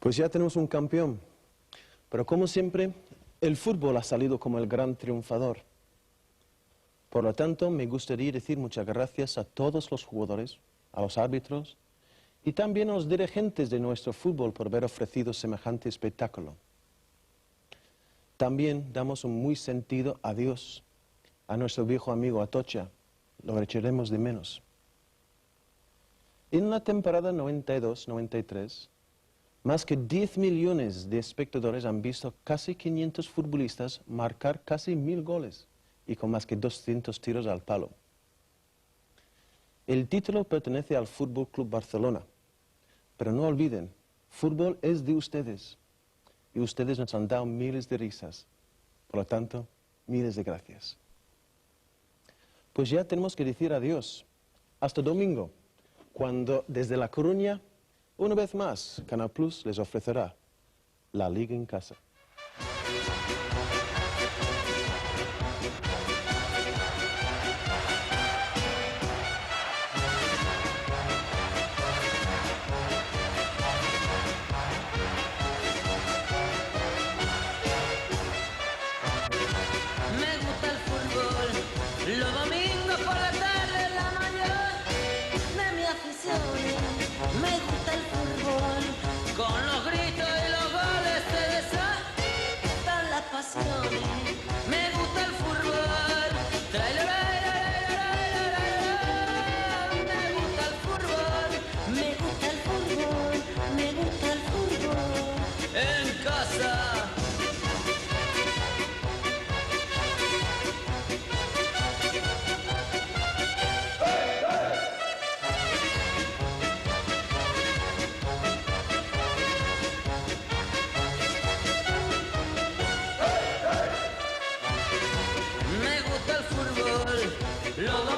Pues ya tenemos un campeón, pero como siempre, el fútbol ha salido como el gran triunfador. Por lo tanto, me gustaría decir muchas gracias a todos los jugadores, a los árbitros y también a los dirigentes de nuestro fútbol por haber ofrecido semejante espectáculo. También damos un muy sentido adiós a nuestro viejo amigo Atocha, lo echaremos de menos. En la temporada 92-93, más que 10 millones de espectadores han visto casi 500 futbolistas marcar casi 1000 goles y con más que 200 tiros al palo. El título pertenece al Fútbol Club Barcelona, pero no olviden, fútbol es de ustedes y ustedes nos han dado miles de risas. Por lo tanto, miles de gracias. Pues ya tenemos que decir adiós. Hasta domingo, cuando desde La Coruña, una vez más, Canal Plus les ofrecerá La Liga en Casa. Me gusta el fútbol, los domingos por la tarde, la mayor de mi afición. Me gusta el fútbol, con los gritos y los goles se desatan las pasiones. Me gusta el fútbol, me gusta el fútbol, me gusta el fútbol, me gusta el fútbol en casa. Me gusta el fútbol, los